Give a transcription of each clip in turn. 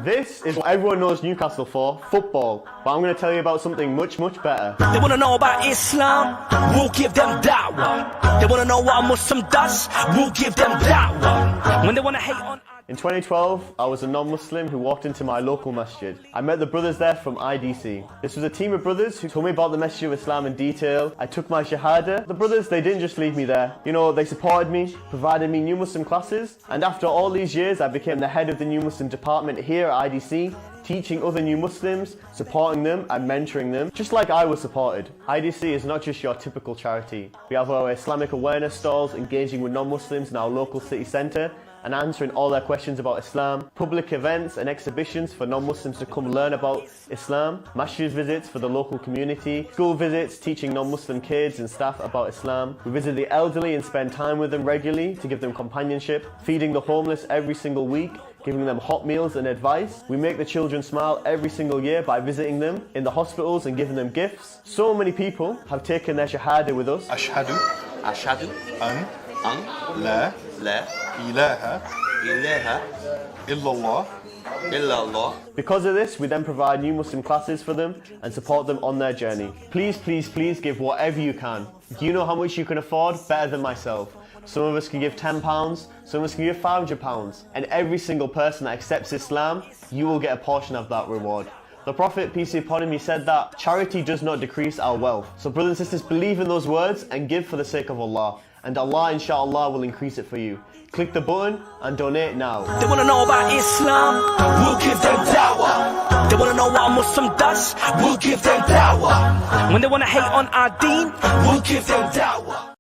This is what everyone knows Newcastle for, football. But I'm going to tell you about something much, much better. They want to know about Islam, we'll give them da'wah. They want to know what a Muslim does, we'll give them da'wah. When they want to hate on... In 2012, I was a non-Muslim who walked into my local masjid. I met the brothers there from IDC. This was a team of brothers who told me about the message of Islam in detail. I took my shahada. The brothers, they didn't just leave me there. You know, they supported me, provided me new Muslim classes, and after all these years, I became the head of the new Muslim department here at IDC, teaching other new Muslims, supporting them and mentoring them, just like I was supported. IDC is not just your typical charity. We have our Islamic awareness stalls engaging with non-Muslims in our local city centre and answering all their questions about Islam, public events and exhibitions for non-Muslims to come learn about Islam, masjid visits for the local community, school visits teaching non-Muslim kids and staff about Islam. We visit the elderly and spend time with them regularly to give them companionship, feeding the homeless every single week, giving them hot meals and advice. We make the children smile every single year by visiting them in the hospitals and giving them gifts. So many people have taken their shahada with us. أشهد أن لا إله إله إلا الله. Because of this, we then provide new Muslim classes for them and support them on their journey. Please, please, please give whatever you can. Do you know how much you can afford? Better than myself. Some of us can give £10, some of us can give £500, and every single person that accepts Islam, you will get a portion of that reward. The Prophet, peace be upon him, he said that charity does not decrease our wealth. So brothers and sisters, believe in those words and give for the sake of Allah. And Allah, inshallah, will increase it for you. Click the button and donate now. They want to know about Islam, we'll give them da'wah. They want to know what a Muslim does, we'll give them da'wah. When they want to hate on our deen, we'll give them da'wah.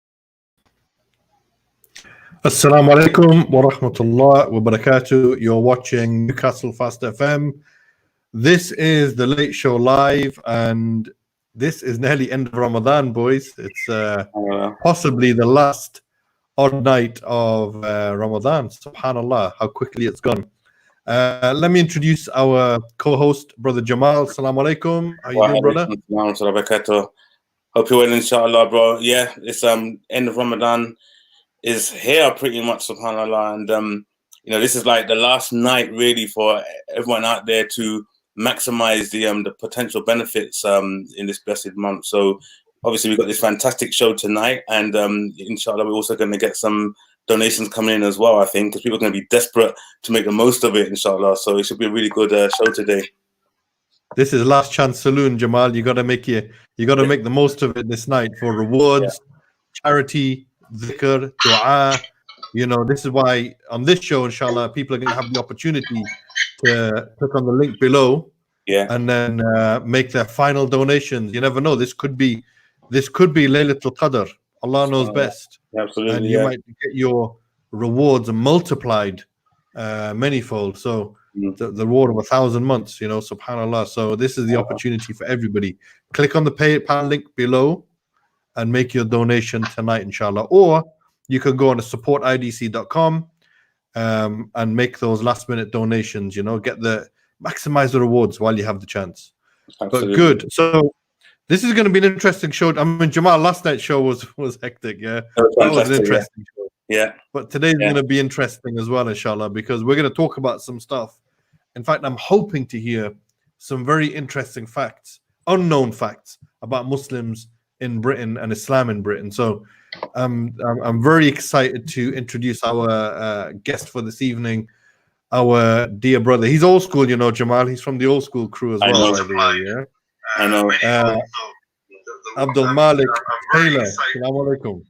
Assalamu alaikum wa rahmatullah wa barakatuh. You're watching Newcastle Fast FM. This is the Late Show Live, and this is nearly end of Ramadan, boys. It's possibly the last odd night of Ramadan. Subhanallah, how quickly it's gone. Let me introduce our co-host, Brother Jamal. Assalamu alaikum. How you doing, brother? Hope you're well, inshallah, bro. Yeah, it's end of Ramadan is here pretty much, subhanallah, and you know, this is like the last night really for everyone out there to maximize the potential benefits in this blessed month. So obviously we've got this fantastic show tonight, and inshallah we're also going to get some donations coming in as well, I think, because people are going to be desperate to make the most of it, inshallah. So it should be a really good show today. This is last chance saloon, Jamal. You got to make the most of it this night for rewards, charity, dhikr, dua. You know, this is why on this show, inshallah, people are going to have the opportunity to click on the link below, and then make their final donations. You never know. This could be Laylatul Qadr. Allah knows best. Absolutely, and you might get your rewards multiplied manyfold. So the reward of 1,000 months. You know, subhanallah. So this is the opportunity for everybody. Click on the PayPal link below and make your donation tonight, inshallah. Or you can go on to supportidc.com and make those last minute donations, you know, maximize the rewards while you have the chance. Absolutely. But good. So this is going to be an interesting show. I mean, Jamal, last night's show was hectic, yeah. That was an interesting show. Yeah. But today's going to be interesting as well, inshallah, because we're going to talk about some stuff. In fact, I'm hoping to hear some very interesting facts, unknown facts about Muslims in Britain and Islam in Britain. So I'm very excited to introduce our guest for this evening, our dear brother. He's old school, you know, Jamal. He's from the old school crew as well. I know. Abdul Malik Tailor. Assalamu alaikum.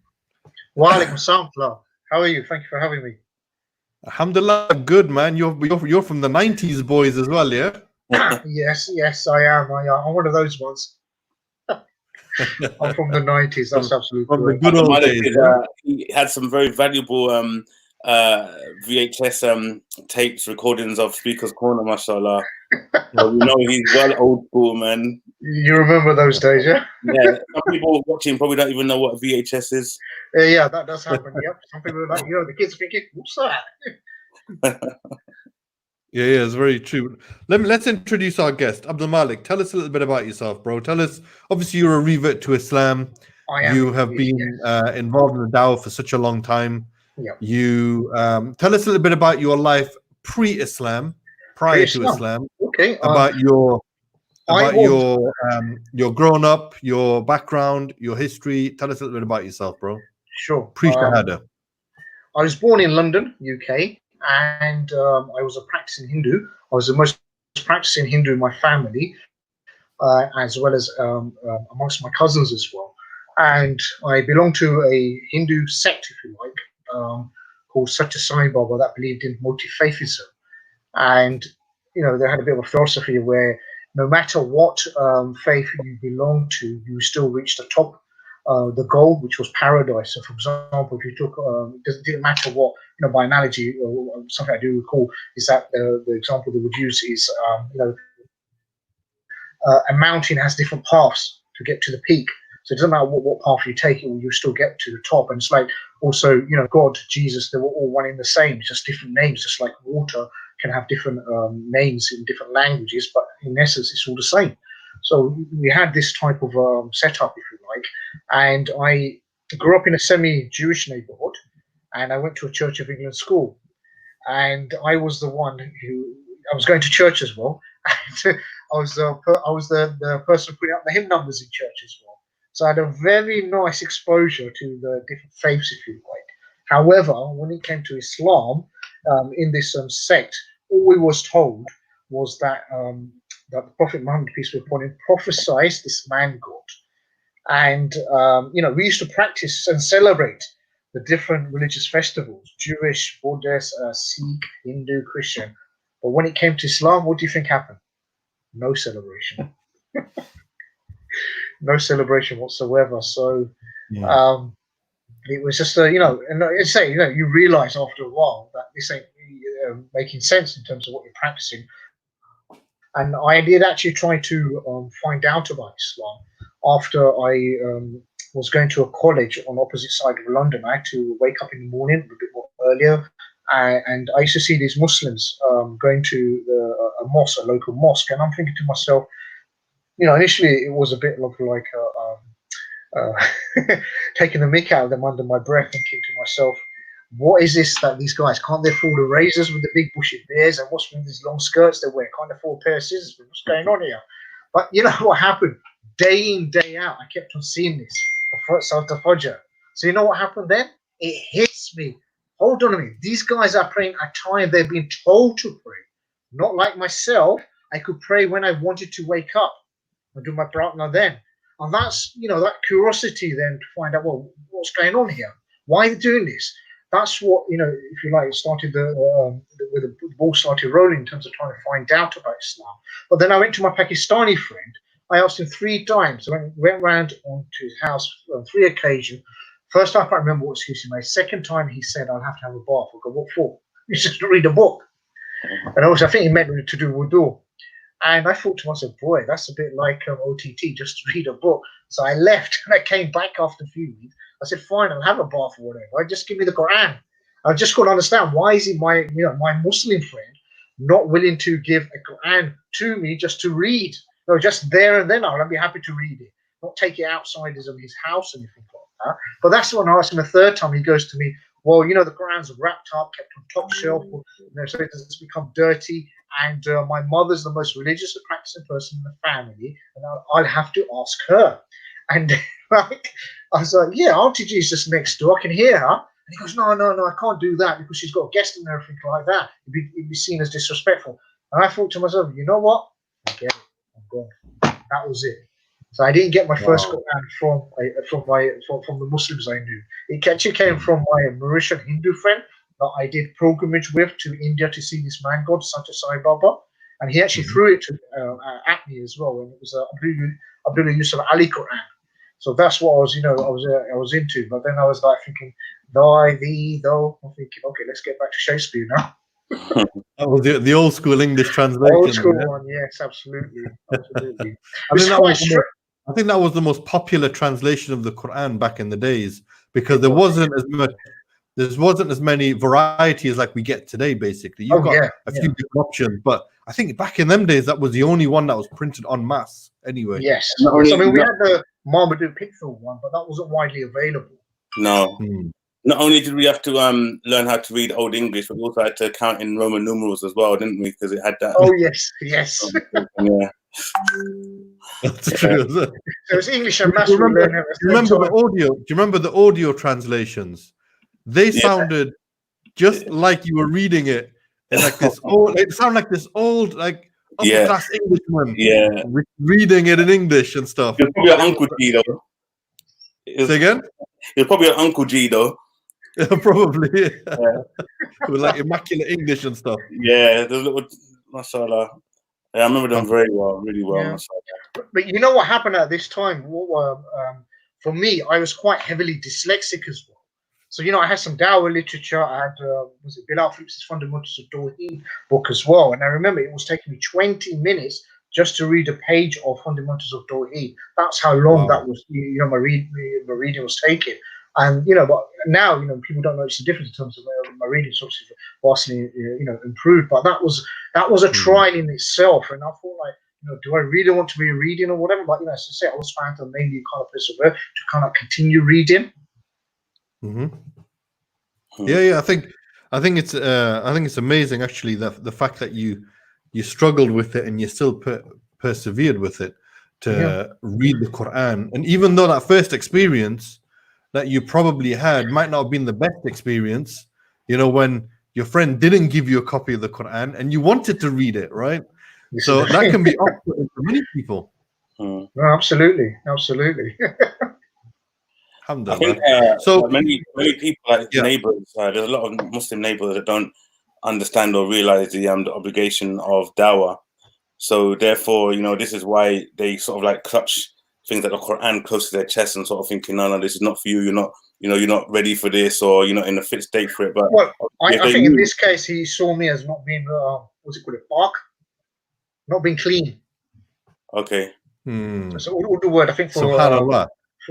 Wa alaikum salam. How are you? Thank you for having me. Alhamdulillah, good, man. You're from the 90s boys as well, yeah? Yes, I am. I'm one of those ones. I'm from the 90s. That's absolutely from the good old days. He had some very valuable VHS tapes, recordings of Speaker's Corner, mashallah. So we know he's well old school, man. You remember those days, yeah? Yeah. Some people watching probably don't even know what a VHS is. Yeah, that does happen. Yep. Some people are like, the kids thinking, what's that? Yeah, it's very true. Let's introduce our guest, Abdul Malik. Tell us a little bit about yourself, bro. Tell us, obviously you're a revert to Islam. I am. You have been involved in the dawah for such a long time. Yep. You tell us a little bit about your life pre-Islam, prior to Pre-Islam. Islam, Okay. about your I your grown up, your background, your history. Tell us a little bit about yourself, bro. Sure. Pre-Shahada. I was born in London, UK, and I was a practicing Hindu. I was the most practicing Hindu in my family, as well as amongst my cousins as well. And I belonged to a Hindu sect, if you like, called Satya Sai Baba, that believed in multi-faithism. And, you know, they had a bit of a philosophy where no matter what faith you belong to, you still reach the top, the goal, which was paradise. So, for example, if you took, it didn't matter what, you know, by analogy, or something I do recall is that the example they would use is, you know, a mountain has different paths to get to the peak. So it doesn't matter what path you take, you still get to the top. And it's like also, you know, God, Jesus, they were all one in the same, just different names, just like water can have different names in different languages, but in essence, it's all the same. So we had this type of setup, if you like. And I grew up in a semi-Jewish neighborhood, and I went to a Church of England school. And I was the one who, I was going to church as well. And I was the person putting up the hymn numbers in church as well. So I had a very nice exposure to the different faiths, if you like. However, when it came to Islam, in this sect, all we was told was that that the Prophet Muhammad, peace be upon him, prophesied this man God. And you know, we used to practice and celebrate the different religious festivals: Jewish, Buddhist, Sikh, Hindu, Christian. But when it came to Islam, what do you think happened? No celebration. No celebration whatsoever. So it was just you know, and it's say, you know, you realize after a while that this ain't making sense in terms of what you're practicing. And I did actually try to find out about Islam after I was going to a college on the opposite side of London. I had to wake up in the morning a bit more earlier, and I used to see these Muslims going to a mosque, a local mosque, and I'm thinking to myself, you know, initially it was a bit of like taking the mick out of them under my breath, thinking to myself, what is this that these guys can't they afford the razors with the big bushy beards, and what's with these long skirts they wear? Can't afford a pair of scissors? What's going on here? But you know what happened? Day in, day out, I kept on seeing this after Fajr. So you know what happened then? It hits me. Hold on a minute. These guys are praying at time they've been told to pray. Not like myself. I could pray when I wanted to wake up and do my pratna then. And that's, you know, that curiosity then to find out, well, what's going on here? Why are they doing this? That's what, you know, if you like, it started where the ball started rolling in terms of trying to find out about Islam. But then I went to my Pakistani friend. I asked him 3 times. I went round onto his house on 3 occasions. First time I can't remember what excuse he made. Second time he said, I'll have to have a bath. I go, what for? He's just to read a book. And also I think he meant to do wudu. And I thought to myself, boy, that's a bit like OTT, just to read a book. So I left and I came back after a few weeks. I said, fine, I'll have a bath or whatever. Just give me the Quran. I just couldn't understand, why is he my Muslim friend not willing to give a Quran to me just to read? No, just there and then I'll be happy to read it. Not take it outside of his house or anything like that. But that's when I asked him the 3rd time. He goes to me, well, you know, the Quran's wrapped up, kept on top shelf, you know, so it doesn't become dirty. And my mother's the most religious and practicing person in the family, and I'll have to ask her. And like, I was like, yeah, Auntie G's just next door. I can hear her. And he goes, no, I can't do that because she's got a guest and everything like that. It'd be seen as disrespectful. And I thought to myself, you know what? Forget it. I'm gone. That was it. So I didn't get my first Quran from the Muslims I knew. It actually came from my Mauritian Hindu friend that I did pilgrimage with to India to see this man God, Satya Sai Baba, and he actually threw it at me as well. And it was Abdul Yusuf Ali Quran. So that's what I was, you know, I was into. But then I was like thinking, thy, thee, thou. I'm thinking, okay, let's get back to Shakespeare now. That was the old school English translation. Old school one, yes, absolutely. I think that was the most popular translation of the Quran back in the days, because there wasn't as many varieties like we get today. Basically, you've got a few different options, but I think back in them days that was the only one that was printed en masse. Anyway, yes. So, I mean, we had the Marmaduke Pickthall one, but that wasn't widely available. No, not only did we have to learn how to read Old English, but we also had to count in Roman numerals as well, didn't we? Because it had that. Oh yes, yes. Yeah. That's true. Isn't it? So it's English and maths. Do you we remember, learn at the do you same remember the time. audio? Do you remember the audio translations? They sounded just like you were reading it. And like this old, it sounded like this old, like upper Yeah. class Englishman Yeah. reading it in English and stuff. It was probably an Uncle G though. Say again? It was probably an Uncle G though. Probably. With like immaculate English and stuff. Yeah, the little mashallah. Yeah, I remember them very well, really well. Yeah. Mashallah. But you know what happened at this time? For me, I was quite heavily dyslexic as well. So, you know, I had some Dawah literature. I had, was it Bilal Phillips's Fundamentals of Tawheed book as well. And I remember it was taking me 20 minutes just to read a page of Fundamentals of Tawheed. That's how long that was, you know, my reading was taking. And, you know, but now, you know, people don't notice the difference in terms of my reading. It's obviously vastly, you know, improved. But that was a trial in itself. And I thought, like, you know, do I really want to be reading or whatever? But, you know, as I say, I was trying to mainly kind of persevere to kind of continue reading. Yeah. I think it's amazing actually that the fact that you struggled with it and you still persevered with it to read the Quran. And even though that first experience that you probably had might not have been the best experience, you know, when your friend didn't give you a copy of the Quran and you wanted to read it, right? So that can be off-putting for many people. No, absolutely. I think so many people, like neighbors, there's a lot of Muslim neighbors that don't understand or realize the obligation of dawah. So therefore, you know, this is why they sort of like clutch things like the Quran close to their chest and sort of thinking, no, this is not for you. You're not, you know, you're not ready for this, or you're not in a fit state for it. But well, I think in this case, he saw me as not being, what's it called, a bark, not being clean. Okay. So all the word, I think, for Subhanallah.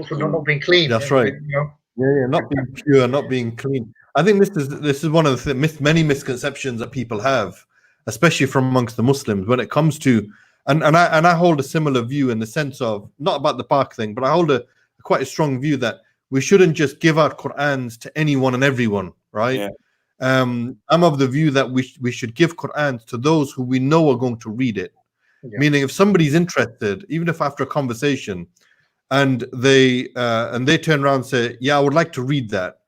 For not being clean. That's right. You know? Yeah, not being pure, not being clean. I think this is one of the many misconceptions that people have, especially from amongst the Muslims, when it comes to, and I hold a similar view in the sense of, not about the park thing, but I hold quite a strong view that we shouldn't just give out Qur'ans to anyone and everyone, right? Yeah. I'm of the view that we should give Qur'ans to those who we know are going to read it. Yeah. Meaning, if somebody's interested, even if after a conversation, and they turn around and say, yeah, I would like to read that,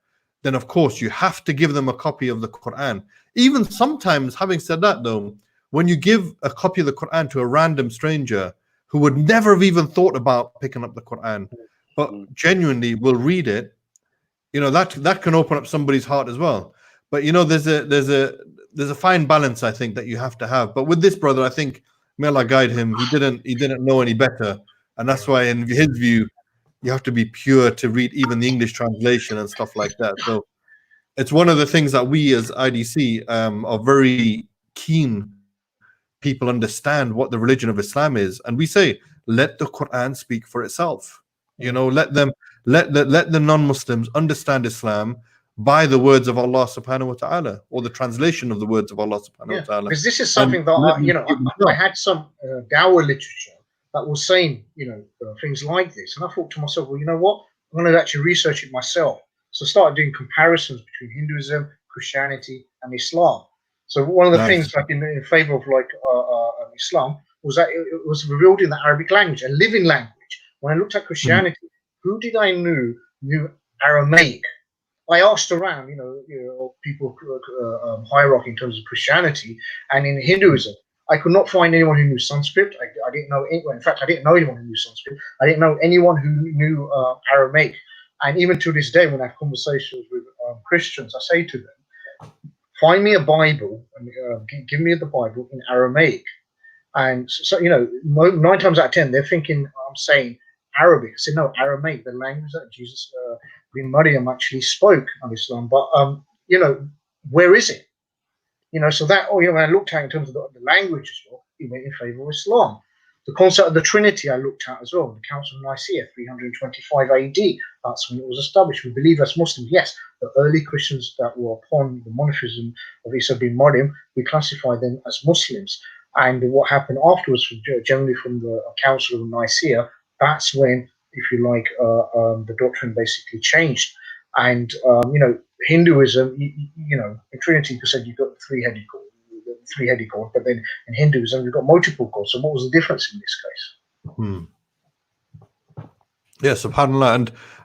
then of course you have to give them a copy of the Quran. Even sometimes, having said that though, when you give a copy of the Quran to a random stranger who would never have even thought about picking up the Quran, but genuinely will read it, you know, that can open up somebody's heart as well. But you know, there's a fine balance, I think, that you have to have. But with this brother, I think, may Allah guide him, he didn't know any better. And that's why, in his view, you have to be pure to read even the English translation and stuff like that. So it's one of the things that we as IDC are very keen people understand what the religion of Islam is. And we say, let the Quran speak for itself. You know, let the non-Muslims understand Islam by the words of Allah subhanahu wa ta'ala, or the translation of the words of Allah subhanahu wa ta'ala. Because this is something that, I had some Dawah literature that was saying, you know, things like this. And I thought to myself, well, you know what? I'm going to actually research it myself. So I started doing comparisons between Hinduism, Christianity, and Islam. So one of the things, like in favor of like Islam, was that it was revealed in the Arabic language, a living language. When I looked at Christianity, who did I knew Aramaic? I asked around, you know, people hierarchy in terms of Christianity, and in Hinduism, I could not find anyone who knew Sanskrit. I didn't know anyone. In fact, I didn't know anyone who knew Sanskrit. I didn't know anyone who knew Aramaic. And even to this day, when I have conversations with Christians, I say to them, find me a Bible and give me the Bible in Aramaic. And so, you know, 9 times out of 10, they're thinking I'm saying Arabic. I said, no, Aramaic, the language that Jesus bin Maryam actually spoke on Islam. But, you know, where is it? You know, so that, you know, when I looked at in terms of the language as well, it went in favor of Islam. The concept of the Trinity I looked at as well, the Council of Nicaea, 325 AD. That's when it was established. We believe as Muslims, yes, the early Christians that were upon the monotheism of Isa bin Maryam, we classify them as Muslims. And what happened afterwards, generally from the Council of Nicaea, that's when, if you like, the doctrine basically changed. And Hinduism, in Trinity, you said you've got the three-headed god, but then in Hinduism you've got multiple gods. So what was the difference in this case? Yeah, subhanallah,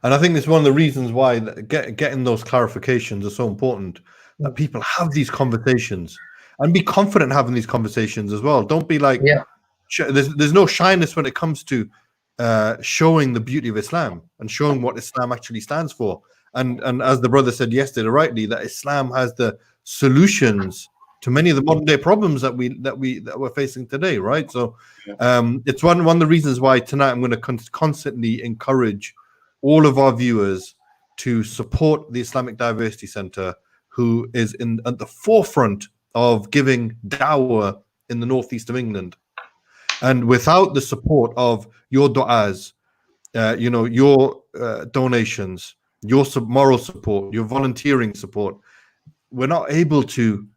and I think it's one of the reasons why getting those clarifications are so important. That people have these conversations and be confident having these conversations as well. Don't be like, there's no shyness when it comes to showing the beauty of Islam and showing what Islam actually stands for. And as the brother said yesterday, rightly, that Islam has the solutions to many of the modern day problems that we're facing today, right? So it's one of the reasons why tonight I'm going to constantly encourage all of our viewers to support the Islamic Diversity Center, who is at the forefront of giving dawah in the northeast of England. And without the support of your du'as, your donations, your moral support, your volunteering support, we're not able to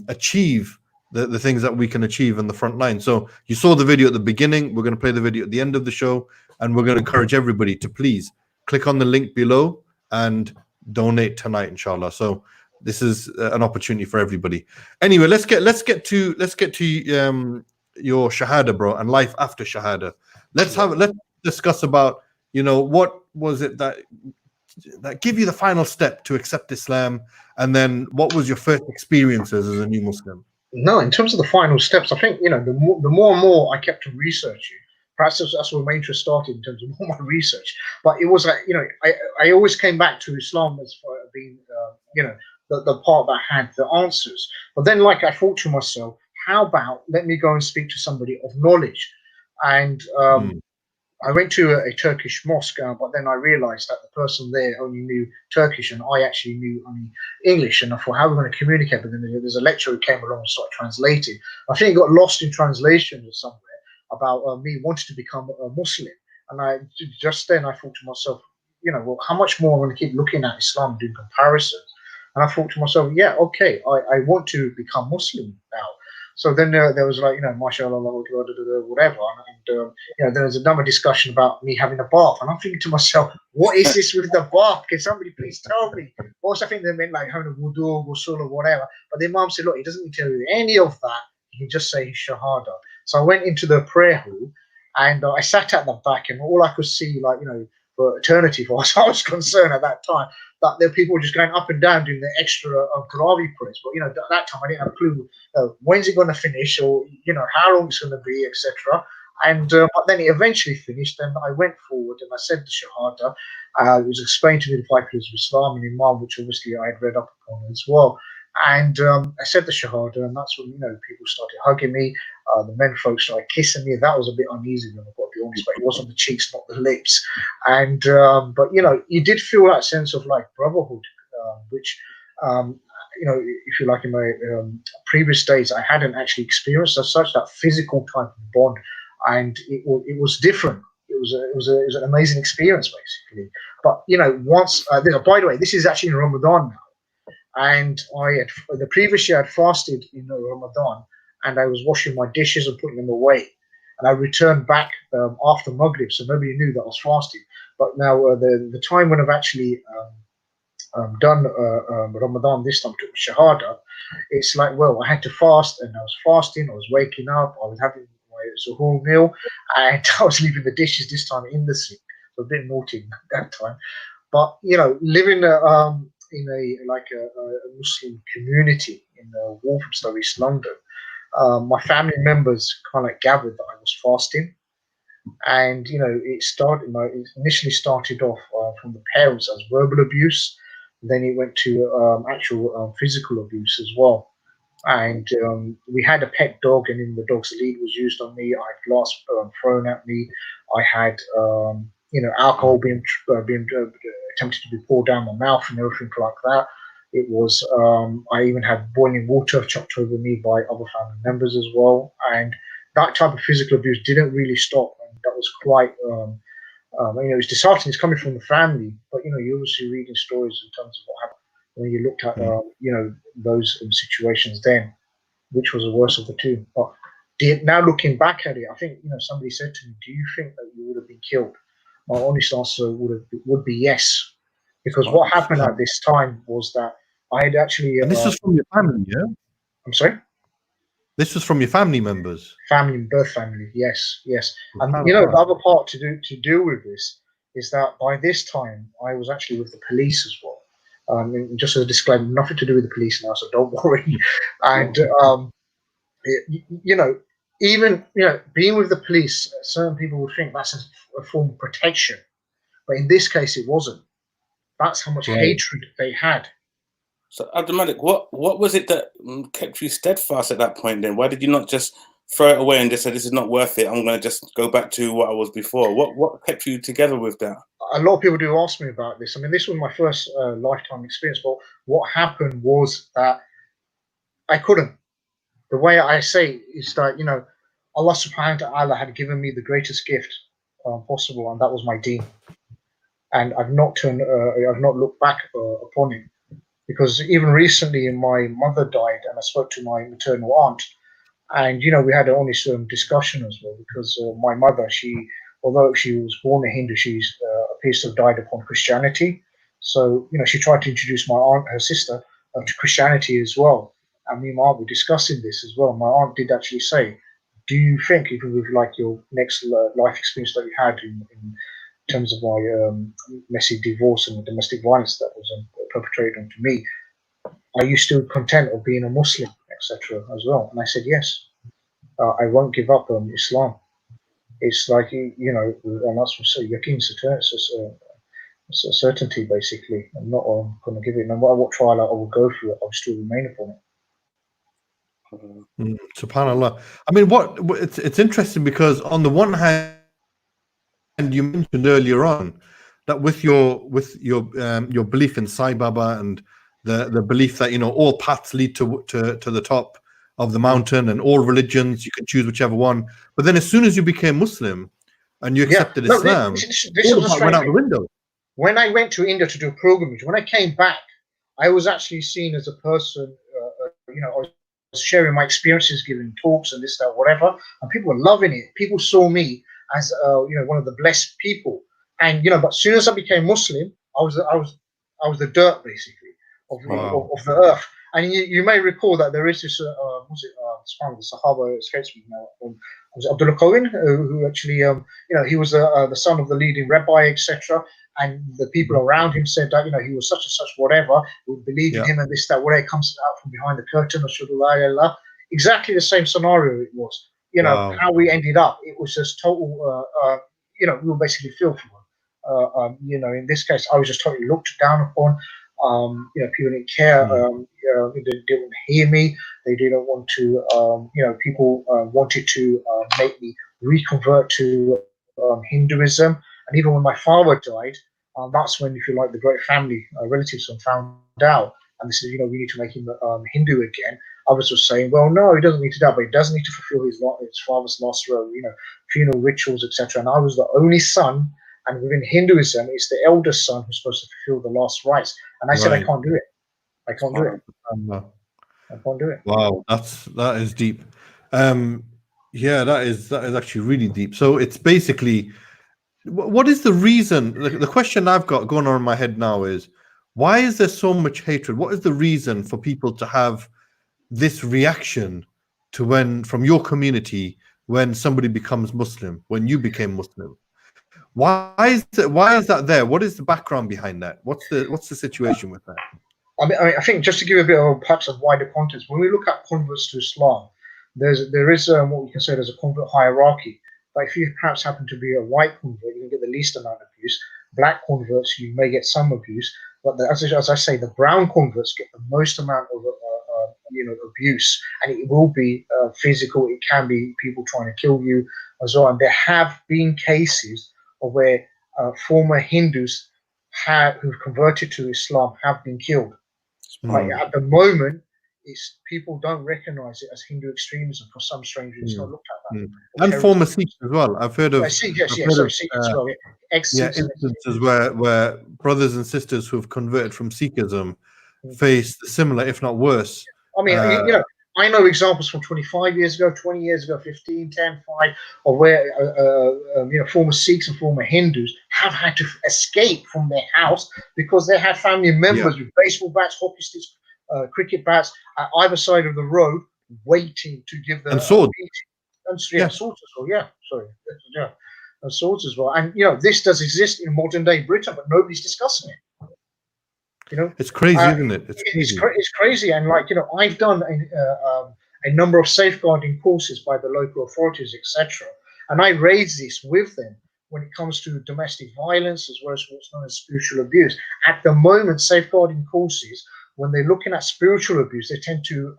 achieve the things that we can achieve in the front line. So you saw the video at the beginning. We're going to play the video at the end of the show, and we're going to encourage everybody to please click on the link below and donate tonight, inshallah. So this is an opportunity for everybody. Anyway, let's get to your shahada, bro, and life after shahada. Let's discuss about what was it that give you the final step to accept Islam, and then what was your first experiences as a new Muslim? No, in terms of the final steps, I think the more and more I kept to researching, perhaps that's where my interest started in terms of all my research. But it was like I always came back to Islam as far being the part that had the answers. But then, like, I thought to myself, how about let me go and speak to somebody of knowledge? And I went to a Turkish mosque, but then I realized that the person there only knew Turkish and I actually knew only English. And I thought, how are we going to communicate? But then there's a lecturer who came along and started translating. I think it got lost in translation or somewhere about me wanting to become a Muslim. And just then I thought to myself, well, how much more am I going to keep looking at Islam and doing comparisons? And I thought to myself, yeah, okay, I want to become Muslim now. So then there was like, mashallah, whatever. And then there's another discussion about me having a bath. And I'm thinking to myself, what is this with the bath? Can somebody please tell me? Also, I think they meant like having a wudu, ghusl, or whatever. But the Imam said, look, he doesn't need to tell you any of that. He can just say his shahada. So I went into the prayer hall and I sat at the back, and all I could see, like, for eternity, for us, I was concerned at that time that there were people just going up and down doing the extra Qur'ani prayers. But at that time I didn't have a clue when's it going to finish, or how long it's going to be, etc. And but then it eventually finished, and I went forward and I said the shahada. It was explained to me the 5 pillars of Islam and Imam, which obviously I had read up upon as well. And I said the shahada, and that's when people started hugging me. The men folks started kissing me. That was a bit uneasy, I've got to be honest, but it was on the cheeks, not the lips. And but you did feel that sense of like brotherhood, which if you like, in my previous days I hadn't actually experienced as such, that physical type of bond, and it was different. It was an amazing experience, basically. But once by the way, this is actually in Ramadan now. And the previous year I'd fasted in Ramadan, and I was washing my dishes and putting them away. And I returned back after Maghrib, so nobody knew that I was fasting. But now the time when I've actually done Ramadan this time, took Shahada, it's like, well, I had to fast, and I was fasting, I was waking up, I was having my suhoor meal, and I was leaving the dishes this time in the sink. So a bit naughty that time. But, living in a Muslim community in Walthamstow, East London, my family members kind of gathered that I was fasting, and it initially started off from the parents as verbal abuse, then it went to actual physical abuse as well. And we had a pet dog, and in the dog's lead was used on me. I had glass thrown at me. I had alcohol being attempted to be poured down my mouth and everything like that. It was I even had boiling water chucked over me by other family members as well, and that type of physical abuse didn't really stop, and that was quite it's disheartening. It's coming from the family, but you're obviously reading stories in terms of what happened when you looked at those situations then, which was the worst of the two. But now looking back at it, I think somebody said to me, "Do you think that you would have been killed?" My honest answer would be yes. Because what happened at this time was that I had actually. And this was from your family, yeah? I'm sorry? This was from your family members? Birth family, yes. And, you know, the other part to deal with this is that by this time, I was actually with the police as well. And just as a disclaimer, nothing to do with the police now, so don't worry. And, you know, even, you know, being with the police, certain people would think that's a form of protection. But in this case, it wasn't. That's how much hatred they had. So, Abdul Malik, what was it that kept you steadfast at that point then? Why did you not just throw it away and just say, this is not worth it, I'm going to just go back to what I was before? What kept you together with that? A lot of people do ask me about this. I mean, this was my first lifetime experience, but what happened was that I couldn't. The way I say is that, you know, Allah subhanahu wa ta'ala had given me the greatest gift possible, and that was my deen. And I've not looked back upon it. Because even recently, my mother died, and I spoke to my maternal aunt, and you know we had an honest discussion as well. Because my mother, although she was born a Hindu, she appears to have died upon Christianity. So you know she tried to introduce my aunt, her sister, to Christianity as well. And me and my aunt were discussing this as well. My aunt did actually say, "Do you think, even with like your next life experience that you had in terms of my messy divorce and domestic violence that was perpetrated onto me, are you still content of being a Muslim, etc. as well?" And I said, yes. I won't give up on Islam. It's like, you know, and that's what yaqeen, it's a certainty, basically. I'm not going to give it. No matter what trial I will go through, I'll still remain upon it. SubhanAllah. I mean, it's interesting because on the one hand, and you mentioned earlier on that with your belief in Sai Baba and the belief that, you know, all paths lead to the top of the mountain, and all religions, you can choose whichever one. But then as soon as you became Muslim and you accepted Islam, this all was of that went out the window. When I went to India to do a pilgrimage, when I came back, I was actually seen as a person, you know, I was sharing my experiences, giving talks and this, that, whatever, and people were loving it. People saw me as you know, one of the blessed people. And you know, but as soon as I became Muslim, I was the dirt, basically, of the earth. And you may recall that there is this the Sahaba, escapes me now, was Abdul Malik Tailor, who actually you know, he was the son of the leading rabbi, etc. And the people around him said that, you know, he was such and such whatever, we believe in him, and this, that, whatever, comes out from behind the curtain, exactly the same scenario it was. You know, how we ended up, it was just total, you know, we were basically filthy. You know, in this case, I was just totally looked down upon. You know, people didn't care. They didn't hear me. They didn't want to, you know, people wanted to make me reconvert to Hinduism. And even when my father died, that's when, if you like, the great family relatives found out. And they said, you know, we need to make him Hindu again. Others were saying, well, no, he doesn't need to die, but he does need to fulfill his father's last role, you know, funeral rituals, etc. And I was the only son, and within Hinduism, it's the eldest son who's supposed to fulfill the last rites. And I said, I can't do it. I can't do it. I can't do it. Wow, that is deep. Yeah, that is actually really deep. So it's basically, what is the reason? The question I've got going on in my head now is, why is there so much hatred? What is the reason for people to have this reaction to when, from your community, when somebody becomes Muslim, when you became Muslim? Why is that there? What is the background behind that? What's the situation with that? I think just to give a bit of perhaps a wider context, when we look at converts to Islam, there is what we can say there's a convert hierarchy. But if you perhaps happen to be a white convert, you can get the least amount of abuse. Black converts, you may get some abuse. But as I say, the brown converts get the most amount of you know, abuse, and it will be physical. It can be people trying to kill you as well. And there have been cases of where former Hindus who've converted to Islam have been killed. Like at the moment, it's people don't recognize it as Hindu extremism for some strange reason. It's not looked at that. And former Sikhs as well. I've heard of Sikhs as well. Instances where brothers and sisters who've converted from Sikhism face similar, if not worse. I mean, you know, I know examples from 25 years ago, 20 years ago, 15, 10, 5, or where former Sikhs and former Hindus have had to escape from their house because they had family members with baseball bats, hockey sticks, cricket bats at either side of the road, waiting to give them and swords. Swords as well. Yeah, sorry, yeah, and swords as well. And this does exist in modern day Britain, but nobody's discussing it. It's crazy, isn't it? It's crazy, and I've done a number of safeguarding courses by the local authorities, etc. And I raise this with them when it comes to domestic violence as well as what's known as spiritual abuse. At the moment, safeguarding courses, when they're looking at spiritual abuse, they tend to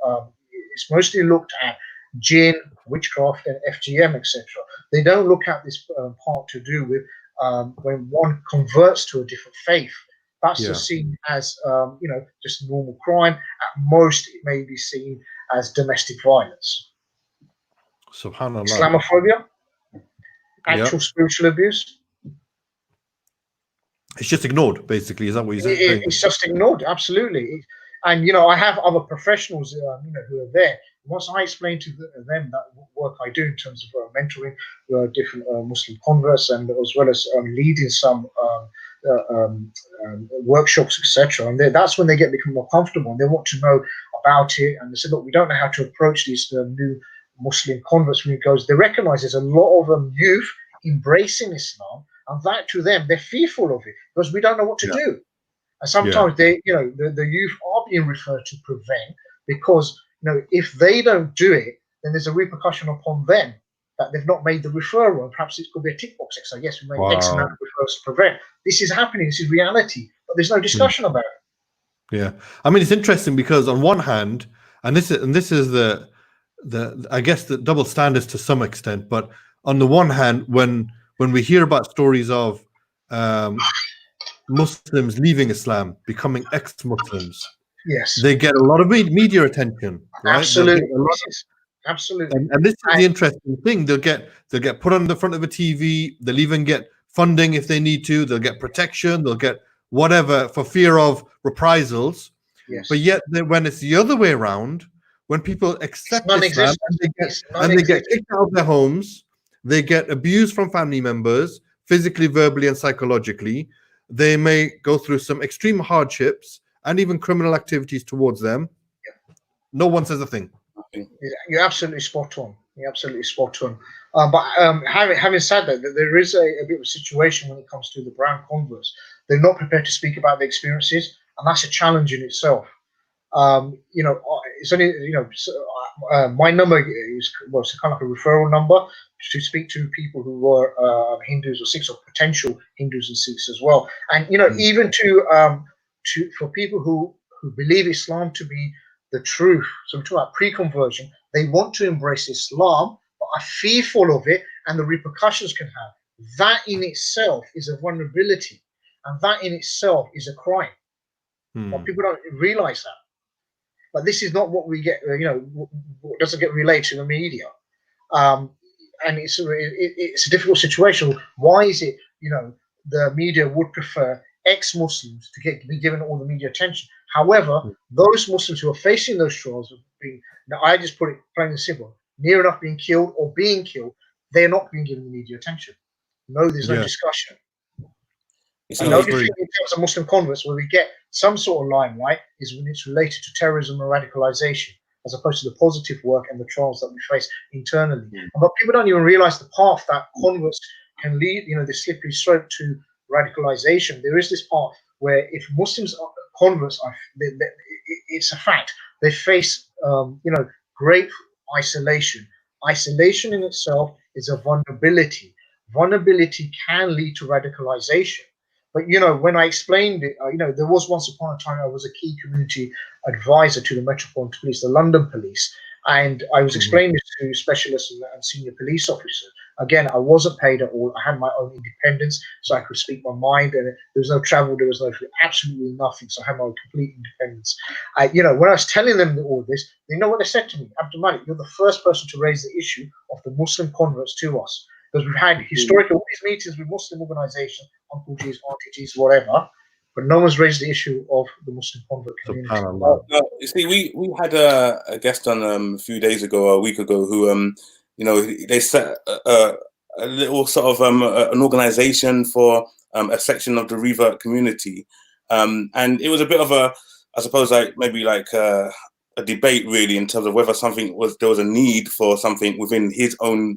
it's mostly looked at jinn, witchcraft, and FGM, etc. They don't look at this part to do with when one converts to a different faith. That's just seen as just normal crime. At most, it may be seen as domestic violence. Subhanallah. Islamophobia, actual spiritual abuse. It's just ignored, basically. Is that what you're saying? It's just ignored, absolutely. And I have other professionals, who are there. Once I explain to them that work I do in terms of mentoring different Muslim converts, and as well as leading some workshops, etc. And that's when they become more comfortable and they want to know about it. And they say, look, we don't know how to approach these new Muslim converts. They recognize there's a lot of youth embracing Islam, and that to them, they're fearful of it because we don't know what to do. And sometimes the youth are being referred to prevent because if they don't do it, then there's a repercussion upon them that they've not made the referral, and perhaps it could be a tick box exercise. Yes, we made X amount of referrals to prevent. This is happening. This is reality, but there's no discussion about it. Yeah, I mean, it's interesting because on one hand, and this is the I guess the double standards to some extent, but on the one hand, when we hear about stories of Muslims leaving Islam, becoming ex-Muslims, yes, they get a lot of media attention. Right? Absolutely. Absolutely. And this is the interesting thing. They'll get put on the front of a TV. They'll even get funding if they need to. They'll get protection. They'll get whatever for fear of reprisals. Yes. But yet, when it's the other way around, when people accept Islam and they get kicked out of their homes, they get abused from family members, physically, verbally, and psychologically. They may go through some extreme hardships and even criminal activities towards them. Yeah. No one says a thing. You're absolutely spot on. You're absolutely spot on. But having said that, there is a bit of a situation when it comes to the brown converts. They're not prepared to speak about their experiences, and that's a challenge in itself. It's only my number is it's kind of like a referral number to speak to people who were Hindus or Sikhs or potential Hindus and Sikhs as well. And even for people who believe Islam to be the truth. So we're talking about pre-conversion. They want to embrace Islam, but are fearful of it and the repercussions can have. That in itself is a vulnerability, and that in itself is a crime. But people don't realize that. But this is not what we get. What doesn't get relayed to the media, and it's a difficult situation. Why is it? The media would prefer ex-Muslims to be given all the media attention. However, those Muslims who are facing those trials of being, I just put it plain and simple, near enough being killed or being killed, they're not being given the media attention. No, there's no discussion. The only thing in terms of Muslim converts where we get some sort of limelight is when it's related to terrorism and radicalization, as opposed to the positive work and the trials that we face internally. But people don't even realize the path that converts can lead, the slippery slope to radicalization. There is this part where if Muslims are converts, it's a fact, they face great isolation. Isolation in itself is a vulnerability. Vulnerability can lead to radicalization. But when I explained it, there was once upon a time I was a key community advisor to the Metropolitan Police, the London Police, and I was explaining this to specialists and senior police officers. Again, I wasn't paid at all. I had my own independence, so I could speak my mind, and there was no travel, there was absolutely nothing. So I had my complete independence. When I was telling them all this, they know what they said to me. Abdul Malik, you're the first person to raise the issue of the Muslim converts to us, because we've had historical all these meetings with Muslim organizations, Uncle G's, Auntie G's, whatever, but no one's raised the issue of the Muslim convert community. Subhanallah. You see, we had a guest on a few days ago, a week ago, who you know, they set a little sort of an organization for a section of the revert community, and it was a bit of a, I suppose, like maybe like a debate really in terms of whether there was a need for something within his own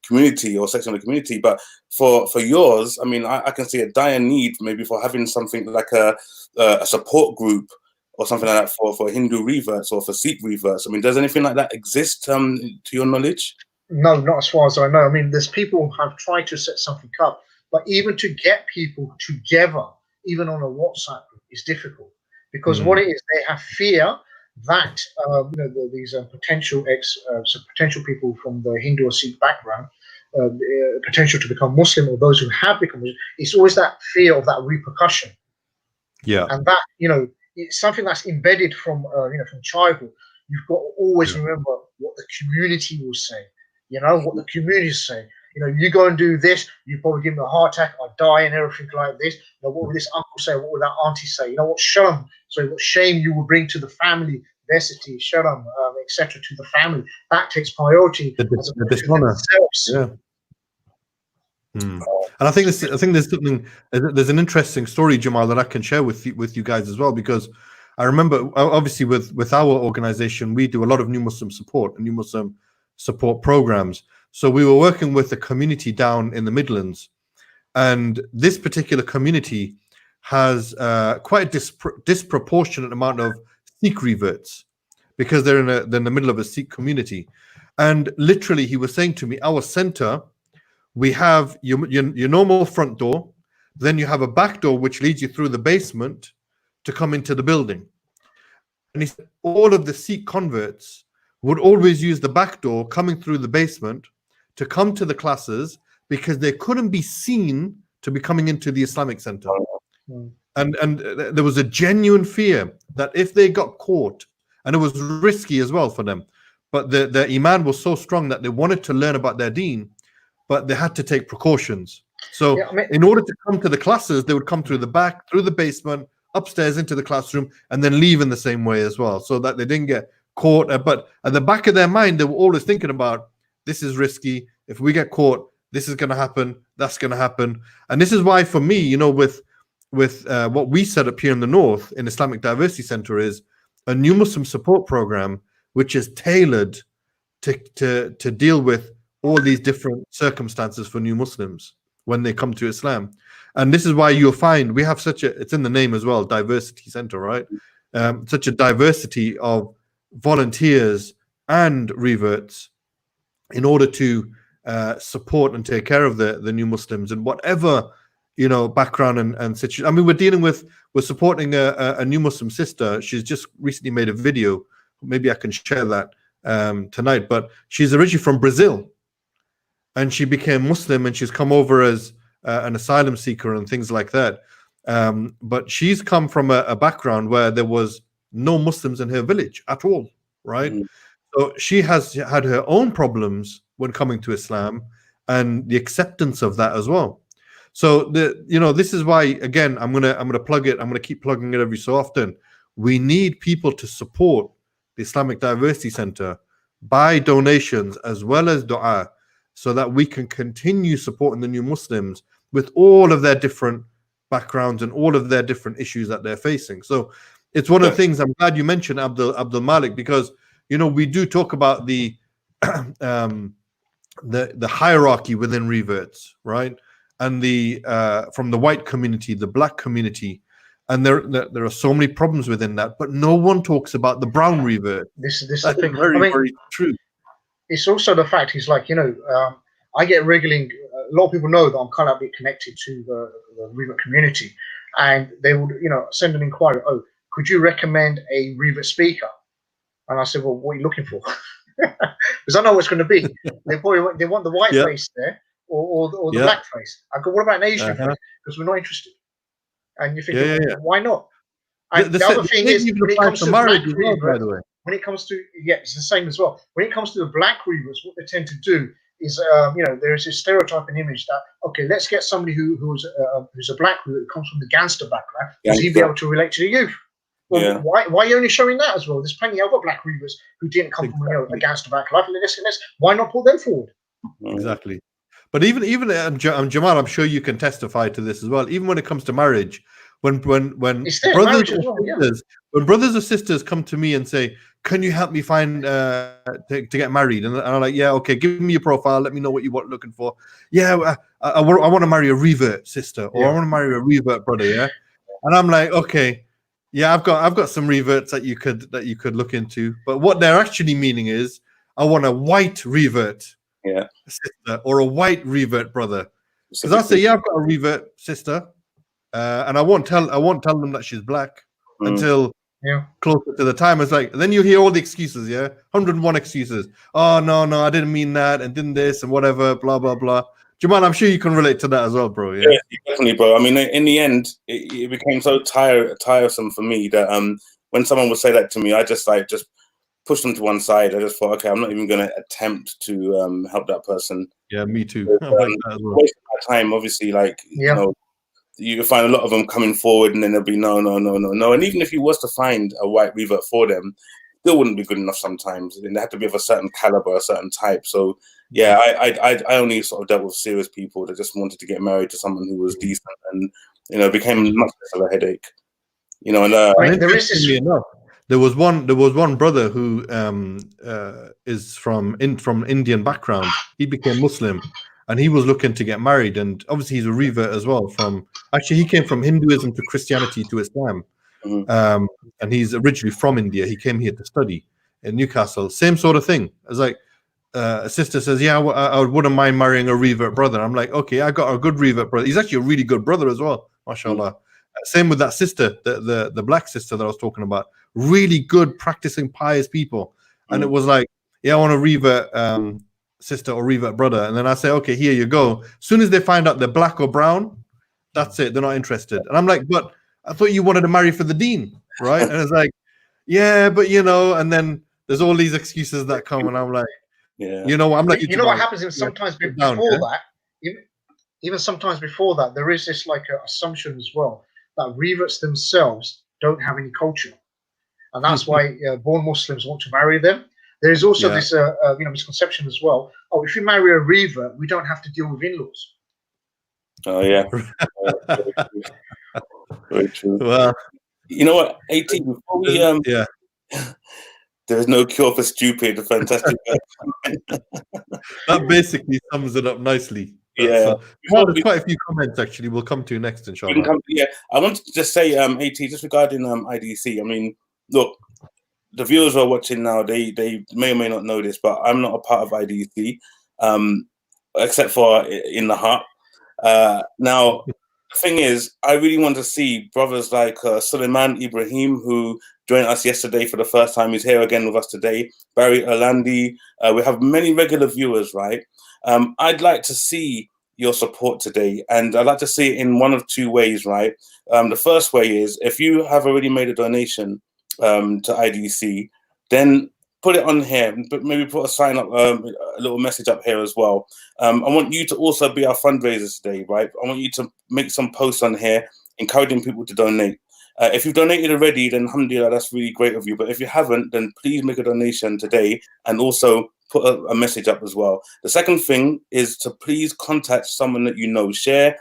community or section of the community. But for yours, I mean, I can see a dire need maybe for having something like a support group or something like that for Hindu reverts or for Sikh reverts. I mean, does anything like that exist to your knowledge? No, not as far as I know. I mean, there's people who have tried to set something up, but even to get people together, even on a WhatsApp group, is difficult, because what it is, they have fear that you know, these potential people from the Hindu or Sikh background, potential to become Muslim, or those who have become Muslim, it's always that fear of that repercussion. Yeah. And that, you know, it's something that's embedded from you know, from childhood. You've got to always remember what the community will say. You know, what the community say. You know, you go and do this, you probably give me a heart attack, I die, and everything like this. You know, what would this uncle say? What would that auntie say? You know, what what shame you will bring to the family, diversity, shalom, etc., to the family. That takes priority. The dishonor. Yeah. And I think there's an interesting story, Jamal, that I can share with you guys as well, because I remember, obviously, with our organization, we do a lot of new Muslim support and new Muslim support programs. So we were working with a community down in the Midlands, and this particular community has quite a disproportionate amount of Sikh reverts, because they're in the middle of a Sikh community. And literally, he was saying to me, our center, we have your normal front door, then you have a back door which leads you through the basement to come into the building. And he said all of the Sikh converts would always use the back door coming through the basement to come to the classes, because they couldn't be seen to be coming into the Islamic center. And there was a genuine fear that if they got caught, and it was risky as well for them, but their iman was so strong that they wanted to learn about their deen, but they had to take precautions. So in order to come to the classes, they would come through the back, through the basement, upstairs into the classroom, and then leave in the same way as well, so that they didn't get caught. But at the back of their mind, they were always thinking about, this is risky. If we get caught, this is going to happen. That's going to happen. And this is why, for me, you know, with what we set up here in the North in Islamic Diversity Center, is a new Muslim support program, which is tailored to deal with all these different circumstances for new Muslims when they come to Islam. And this is why you'll find we have it's in the name as well, Diversity Center, right? Such a diversity of volunteers and reverts in order to support and take care of the new Muslims in whatever, you know, background and situation. I mean, we're supporting a new Muslim sister. She's just recently made a video. Maybe I can share that tonight. But she's originally from Brazil, and she became Muslim, and she's come over as an asylum seeker and things like that. But she's come from a background where there was no Muslims in her village at all, right? So she has had her own problems when coming to Islam, and the acceptance of that as well. So this is why, again, I'm gonna plug it. I'm gonna keep plugging it every so often. We need people to support the Islamic Diversity Center by donations as well as dua, so that we can continue supporting the new Muslims with all of their different backgrounds and all of their different issues that they're facing. So it's one of the things, I'm glad you mentioned Abdul Malik, because, you know, we do talk about the hierarchy within reverts, right? And from the white community, the black community, and there are so many problems within that, but no one talks about the brown revert. This is That's the thing. very true. It's also the fact, he's like, you know, I get regularly, a lot of people know that I'm kind of a bit connected to the revert community, and they would, you know, send an inquiry, oh, could you recommend a revert speaker? And I said, well, what are you looking for? Because I know what it's going to be. They want the white face there, or the black face. I go, what about an Asian face? Because we're not interested. And you think, why not? And the other thing is, when it comes to black reverts, when it comes to, it's the same as well. When it comes to the black reverts, what they tend to do is there's this stereotyping image that let's get somebody who's a black who comes from the gangster background, because he'd be able to relate to the youth. Well, why are you only showing that as well? There's plenty of other black reavers who didn't come from a gangster background. Why not put them forward? Exactly. But even Jamal, I'm sure you can testify to this as well. Even when it comes to marriage, when brothers or sisters come to me and say, "Can you help me find to get married?" And I'm like, "Yeah, okay. Give me your profile. Let me know what you want looking for." Yeah, I want to marry a revert sister, or I want to marry a revert brother. Yeah, and I'm like, okay, yeah, I've got some reverts that you could look into. But what they're actually meaning is, I want a white revert sister or a white revert brother. Because I say, yeah, I've got a revert sister, and I won't tell them that she's black until closer to the time. It's like, then you hear all the excuses, 101 excuses. Oh no, I didn't mean that, and didn't this and whatever, blah blah blah. Jamal, I'm sure you can relate to that as well, bro. Yeah, definitely, bro. I mean, in the end, it became so tiresome for me that when someone would say that to me, I just push them to one side. I just thought, okay, I'm not even going to attempt to help that person. Yeah, me too. Wasting my time, obviously. You find a lot of them coming forward, and then there'll be no. And even if you was to find a white revert for them, still wouldn't be good enough sometimes. And they have to be of a certain caliber, a certain type. So yeah, I only sort of dealt with serious people that just wanted to get married to someone who was decent, and became much less of a headache. And there is this. There was one brother who is from Indian background. He became Muslim, and he was looking to get married. And obviously, he's a revert as well. He came from Hinduism to Christianity to Islam, and he's originally from India. He came here to study in Newcastle. Same sort of thing. It's like a sister says, "Yeah, I wouldn't mind marrying a revert brother." I'm like, "Okay, I got a good revert brother. He's actually a really good brother as well, mashallah." Same with that sister, the black sister that I was talking about. Really good, practicing, pious people. And it was like, yeah, I want a revert sister or revert brother. And then I say, okay, here you go. As soon as they find out they're black or brown, that's it. They're not interested. And I'm like, but I thought you wanted to marry for the deen, right? And it's like, yeah, but and then there's all these excuses that come, and I'm like, I'm like, what happens is sometimes before that, even sometimes before that, there is this assumption as well that reverts themselves don't have any culture, and that's why born Muslims want to marry them. There is also this misconception as well. Oh, if you marry a revert, we don't have to deal with in-laws. Oh yeah, very true. Well, you know what, 18 before we there is no cure for stupid. Fantastic. That basically sums it up nicely. Yeah, there's quite a few comments actually. We'll come to next, inshallah. I wanted to just say, AT, just regarding IDC. I mean, look, the viewers who are watching now, they may or may not know this, but I'm not a part of IDC, except for in the heart. Now, the thing is, I really want to see brothers like Suleiman Ibrahim, who joined us yesterday for the first time. He's here again with us today. Barry Orlandi. We have many regular viewers, right? I'd like to see your support today, and I'd like to see it in one of two ways, right? The first way is, if you have already made a donation to IDC, then put it on here, but maybe put a sign up, a little message up here as well. I want you to also be our fundraisers today, right? I want you to make some posts on here encouraging people to donate. If you've donated already, then alhamdulillah, that's really great of you. But if you haven't, then please make a donation today, and also put a message up as well. The second thing is to please contact someone that you know. Share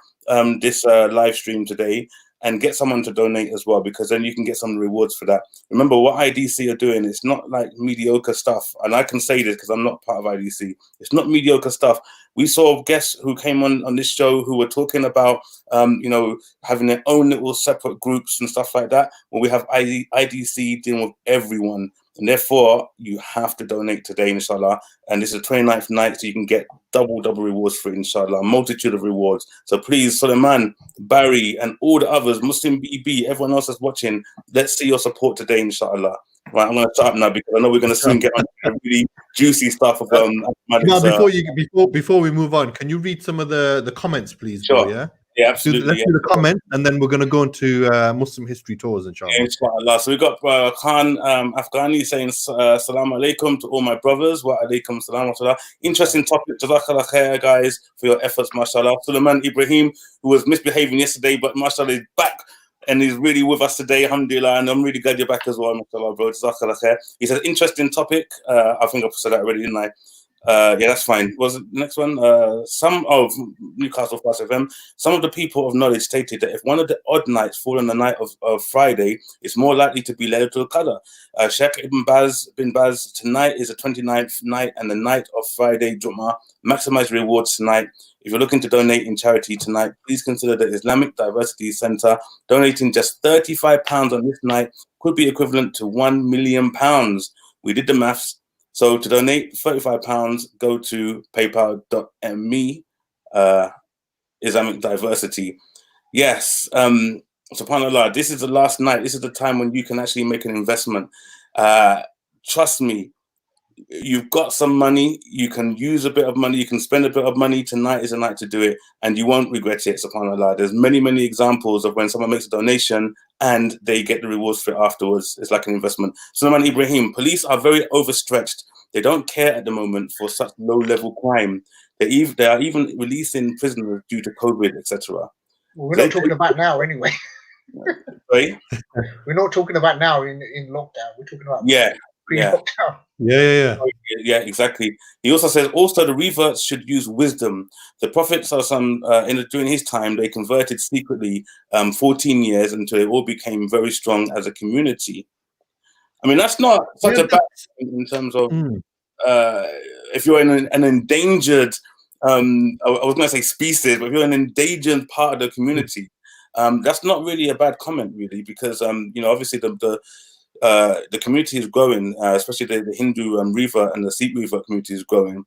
this live stream today and get someone to donate as well, because then you can get some rewards for that. Remember, what IDC are doing, it's not like mediocre stuff. And I can say this because I'm not part of IDC. It's not mediocre stuff. We saw guests who came on this show who were talking about, having their own little separate groups and stuff like that. Well, we have IDC dealing with everyone. And therefore, you have to donate today, inshallah. And this is the 29th night, so you can get double rewards for it, inshallah. A multitude of rewards. So please, Suleiman, Barry, and all the others, Muslim BB, everyone else that's watching, let's see your support today, inshallah. Right, I'm going to start now because I know we're going to soon get on really juicy stuff of now, before we move on, can you read some of the comments, please? Sure. Bro, yeah. Yeah, absolutely. Let's do the comment, and then we're going to go into Muslim history tours, inshallah. Inshallah. So we got Khan Afghani saying Salaam alaikum to all my brothers. Wa alaikum salam wa rahmatullah. Interesting topic. Jazakallah khair, guys, for your efforts, mashallah. Suleiman Ibrahim, who was misbehaving yesterday, but mashallah is back and he's really with us today, alhamdulillah, and I'm really glad you're back as well, mashallah, bro. Jazakallah khair. He said, interesting topic. I think I said that already, didn't I? Yeah, that's fine. Was it the next one? Some of Newcastle Fast FM, some of the people of knowledge stated that if one of the odd nights fall on the night of Friday, it's more likely to be Laylatul Qadr. Sheikh Ibn Baz, tonight is the 29th night and the night of Friday, Jummah. Maximize rewards tonight. If you're looking to donate in charity tonight, please consider the Islamic Diversity Centre. Donating just £35 on this night could be equivalent to £1 million. We did the maths. So to donate £35, go to paypal.me, Islamic Diversity. Yes, subhanAllah, this is the last night. This is the time when you can actually make an investment. Trust me, you've got some money, you can use a bit of money, you can spend a bit of money. Tonight is a night to do it, and you won't regret it, subhanAllah. There's many, many examples of when someone makes a donation and they get the rewards for it afterwards. It's like an investment. Sulaiman Ibrahim, police are very overstretched. They don't care at the moment for such low-level crime. They are even releasing prisoners due to COVID, etc. Well, we're not talking about now anyway. Sorry? We're not talking about now in lockdown. We're talking about pre-lockdown. Yeah, exactly. He also says, also the reverts should use wisdom. The prophets are during his time, they converted secretly 14 years until they all became very strong as a community. I mean, that's not such a bad thing in terms of if you're in an endangered, I was going to say species, but if you're an endangered part of the community, that's not really a bad comment, really, because obviously the community is growing, especially the Hindu revert and the Sikh revert community is growing.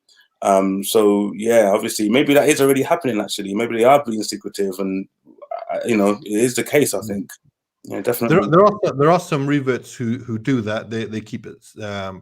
So yeah, obviously, maybe that is already happening. Actually, maybe they are being secretive, and it is the case. I think, yeah, definitely. There are some reverts who do that. They keep it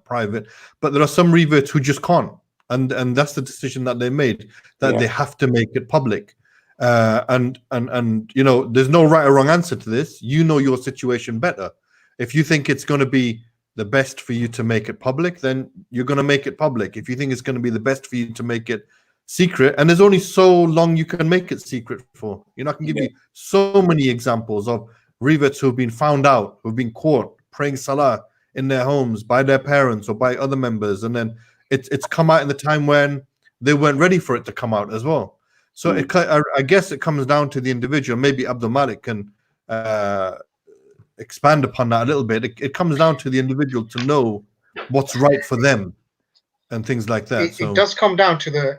private, but there are some reverts who just can't, and that's the decision that they made, that they have to make it public. And there's no right or wrong answer to this. You know your situation better. If you think it's going to be the best for you to make it public, then you're going to make it public. If you think it's going to be the best for you to make it secret, and there's only so long you can make it secret for. I can give you so many examples of reverts who've been found out, who've been caught praying salah in their homes by their parents or by other members, and then it's come out in the time when they weren't ready for it to come out as well. So I guess it comes down to the individual. Maybe Abdul Malik can expand upon that a little bit. It comes down to the individual to know what's right for them and things like that. It does come down to the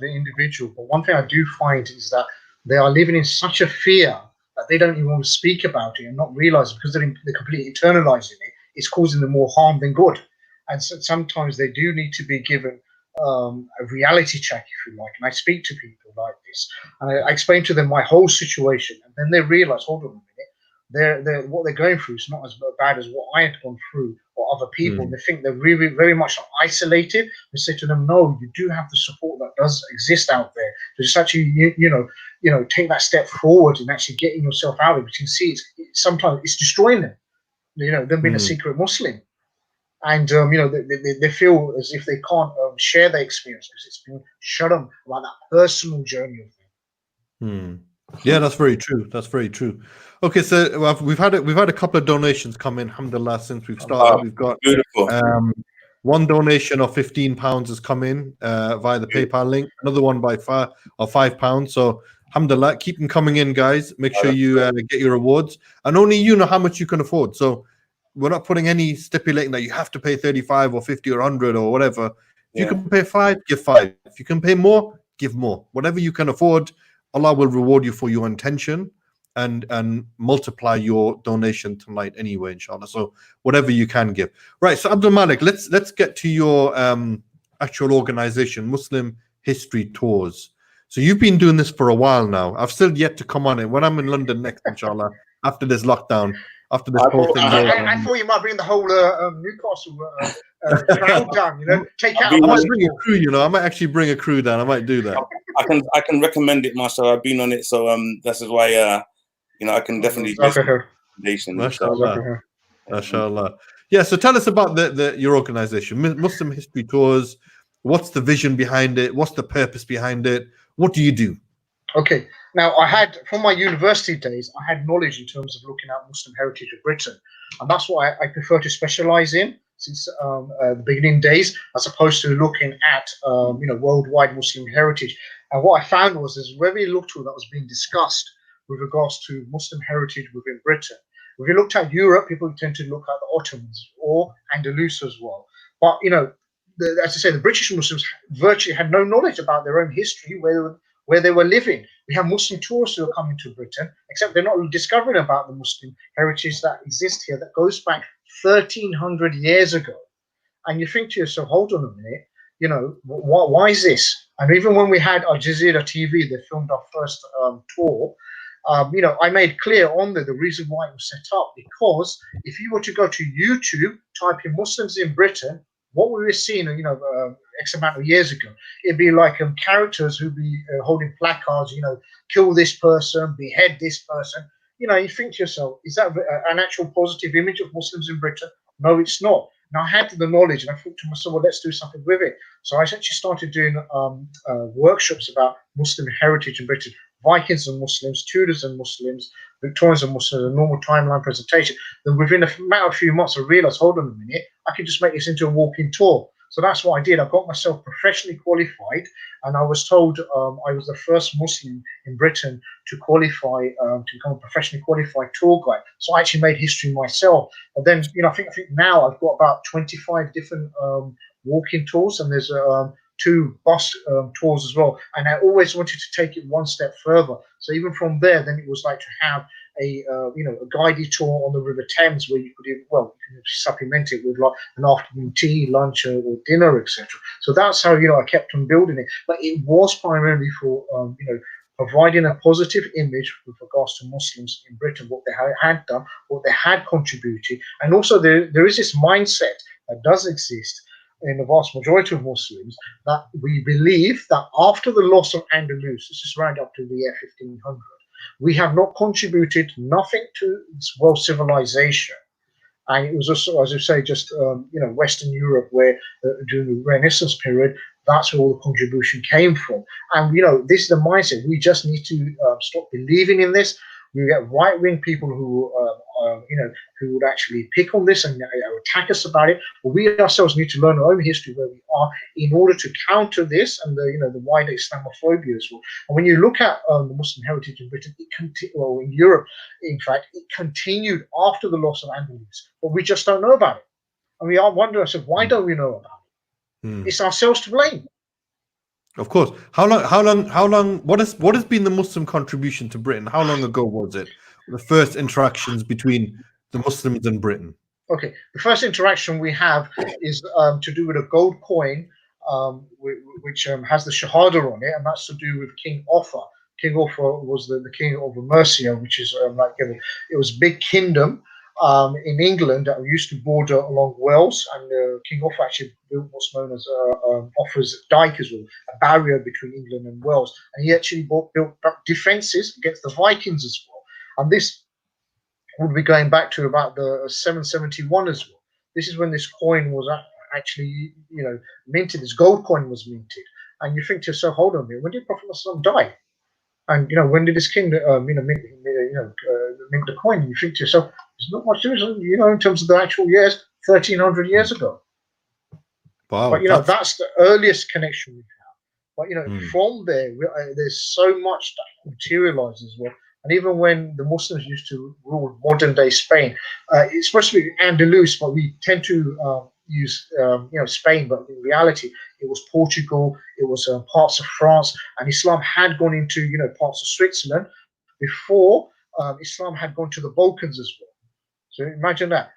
individual. But one thing I do find is that they are living in such a fear that they don't even want to speak about it and not realize, because they're completely internalizing it, it's causing them more harm than good. And so sometimes they do need to be given a reality check, if you like. And I speak to people like this, and I explain to them my whole situation, and then they realize, hold on a minute, what they're going through is not as bad as what I had gone through or other people. They think they're really very much isolated. We say to them, no, you do have the support that does exist out there. So just actually, take that step forward and actually getting yourself out of it. You can see sometimes it's destroying them. Them being a secret Muslim, and they feel as if they can't share their experience because it's been shut them about that personal journey of them. Yeah, that's very true. That's very true. Okay, so we've had a couple of donations come in, alhamdulillah, since we've started. We've got beautiful. One donation of £15 has come in via the PayPal link. Another one by £5. So alhamdulillah, keep them coming in, guys. Make sure you get your rewards, and only you know how much you can afford. So we're not putting any stipulating that you have to pay 35 or 50 or 100 or whatever. If you can pay 5, give 5. If you can pay more, give more. Whatever you can afford, Allah will reward you for your intention and multiply your donation tonight anyway, inshallah. So whatever you can give. Right, so Abdul Malik, let's get to your actual organization, Muslim History Tours. So you've been doing this for a while now. I've still yet to come on it. When I'm in London next, inshallah, after this lockdown, after this I whole thought- thing. I thought you might bring the whole Newcastle crowd down. You know, take out. I might bring a crew. You know, I might actually bring a crew down. I might do that. I can recommend it myself. I've been on it, so this is why you know, I can definitely give some recommendations. Mashallah. Mashallah. Yeah. So tell us about your organization, Muslim History Tours. What's the vision behind it? What's the purpose behind it? What do you do? Okay. Now, I had, from my university days, I had knowledge in terms of looking at Muslim heritage of Britain. And that's what I prefer to specialize in since the beginning days, as opposed to looking at, worldwide Muslim heritage. And what I found was there's very little that was being discussed with regards to Muslim heritage within Britain. If you looked at Europe, people tend to look at the Ottomans or Andalus as well. But, you know, as I say, the British Muslims virtually had no knowledge about their own history, where they were living. We have Muslim tourists who are coming to Britain, except they're not discovering about the Muslim heritage that exists here that goes back 1,300 years ago. And you think to yourself, hold on a minute, you know, why is this? And even when we had Al Jazeera TV, they filmed our first tour, you know, I made clear on there the reason why it was set up, because if you were to go to YouTube, type in Muslims in Britain, what we were seeing, you know, X amount of years ago, it'd be like characters who'd be holding placards, you know, kill this person, behead this person. You know, you think to yourself, is that an actual positive image of Muslims in Britain? No, it's not. Now, I had the knowledge and I thought to myself, well, let's do something with it. So I actually started doing workshops about Muslim heritage in Britain, Vikings and Muslims, Tudors and Muslims, Victorians and Muslims, a normal timeline presentation. Then within a matter of a few months, I realized, hold on a minute, I can just make this into a walking tour. So that's what I did. I got myself professionally qualified, and I was told I was the first Muslim in Britain to qualify to become a professionally qualified tour guide. So I actually made history myself. And then, you know, I think now I've got about 25 different walking tours, and there's 2 bus tours as well. And I always wanted to take it one step further. So even from there, then it was like to have a guided tour on the River Thames, where you could supplement it with like an afternoon tea, lunch, or dinner, etc. So that's how, you know, I kept on building it. But it was primarily for providing a positive image with regards to Muslims in Britain, what they had done, what they had contributed, and also there is this mindset that does exist in the vast majority of Muslims, that we believe that after the loss of Andalus, this is right up to the year 1500, we have not contributed nothing to world civilization. And it was also, as I say, just Western Europe, where during the Renaissance period, that's where all the contribution came from. And you know, this is the mindset. We just need to stop believing in this. We get right-wing people who who would actually pick on this and attack us about it. But we ourselves need to learn our own history, where we are, in order to counter this and the wider Islamophobia as well. And when you look at the Muslim heritage in Britain, in Europe, in fact, it continued after the loss of Andalus, but we just don't know about it. And we are wondering ourselves, why don't we know about it? It's ourselves to blame. Of course. How long? What has been the Muslim contribution to Britain? How long ago was it? The first interactions between the Muslims and Britain. Okay, the first interaction we have is to do with a gold coin, which has the Shahada on it, and that's to do with King Offa. King Offa was the king of Mercia, which is it was a big kingdom in England that used to border along Wales, and King Offa actually built what's known as Offa's Dyke as well, a barrier between England and Wales, and he actually built defences against the Vikings as well. And this would be going back to about the 771 as well. This is when this coin was actually, minted. This gold coin was minted, and you think to yourself, hold on a minute, when did Prophet Muhammad die? And when did this king, mint the coin? And you think to yourself, there's not much difference, in terms of the actual years, 1,300 years ago. Wow, but that's the earliest connection we have. But from there, there's so much that materializes as well. And even when the Muslims used to rule modern day Spain, it's supposed to be Andalus, but we tend to use Spain, but in reality it was Portugal, it was parts of France, and Islam had gone into parts of Switzerland before Islam had gone to the Balkans as well. So imagine that.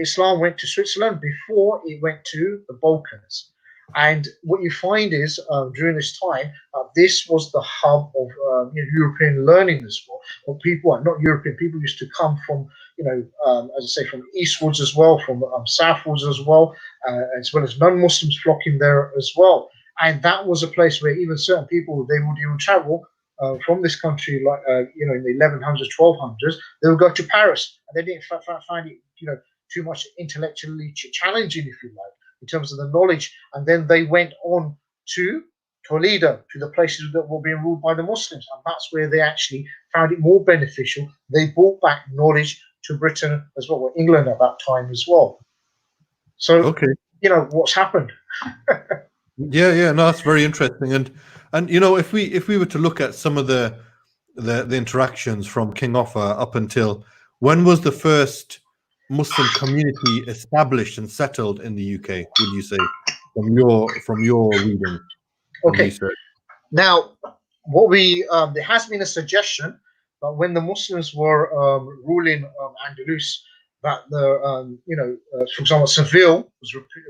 Islam went to Switzerland before it went to the Balkans. And what you find is during this time, this was the hub of European learning as well. But people, not European, people used to come from as I say, from eastwards as well, from southwards as well as non-Muslims flocking there as well. And that was a place where even certain people, they would even travel from this country, like in the 1100s, 1200s, they would go to Paris, and they didn't find it, too much intellectually challenging, if you like, in terms of the knowledge. And then they went on to Toledo, to the places that were being ruled by the Muslims, and that's where they actually found it more beneficial. They brought back knowledge to Britain as well, or England at that time as well. So, Okay. What's happened? Yeah, no, that's very interesting. And if we were to look at some of the interactions from King Offa up until when was the first Muslim community established and settled in the UK, would you say, from your reading? Okay. Now, there has been a suggestion that when the Muslims were ruling Andalus, that for example, Seville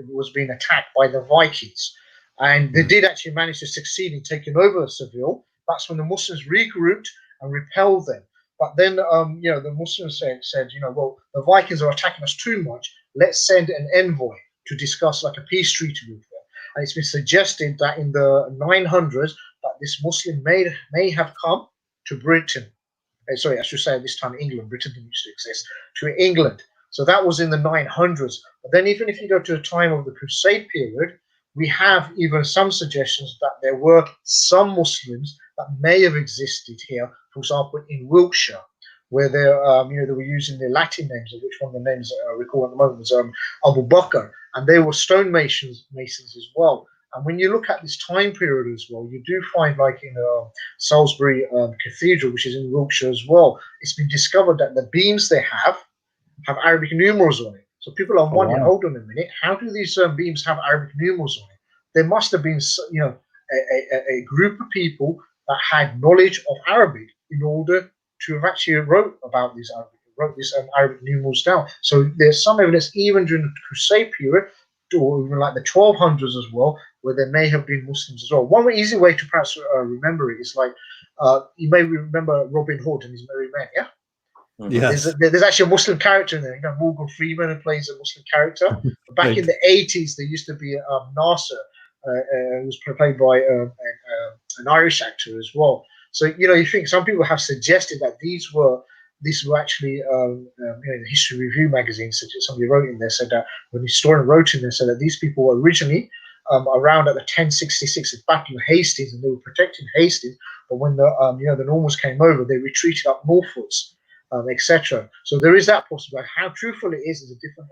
was being attacked by the Vikings, and they did actually manage to succeed in taking over Seville. That's when the Muslims regrouped and repelled them. But then, the Muslims said, well, the Vikings are attacking us too much. Let's send an envoy to discuss like a peace treaty with them. And it's been suggested that in the 900s, that this Muslim may have come to Britain. Sorry, I should say at this time England. Britain didn't used to exist. To England. So that was in the 900s. But then even if you go to the time of the Crusade period, we have even some suggestions that there were some Muslims that may have existed here, for example, in Wiltshire, where they were using their Latin names, of which one of the names I recall at the moment was Abu Bakr, and they were stone masons as well. And when you look at this time period as well, you do find, like in Salisbury Cathedral, which is in Wiltshire as well, it's been discovered that the beams they have Arabic numerals on it. So people are wondering, hold on a minute, how do these beams have Arabic numerals on it? There must have been, a group of people that had knowledge of Arabic in order to have actually wrote these Arabic numerals down. So there's some evidence even during the Crusade period, or even like the 1200s as well, where there may have been Muslims as well. One easy way to perhaps remember it is like, you may remember Robin Hood and his Merry Men, yeah? Yes. There's actually a Muslim character in there. Morgan Freeman, who plays a Muslim character. Back Right. in the 80s, there used to be Nasser, who was played by an Irish actor as well. So you think some people have suggested that these were actually in the History Review magazine. Somebody wrote in there, said that when the historian wrote in there, said that these people were originally around at the 1066 Battle of Hastings, and they were protecting Hastings. But when the Normans came over, they retreated up northwards. Etc. So there is that possibility. How truthful it is a different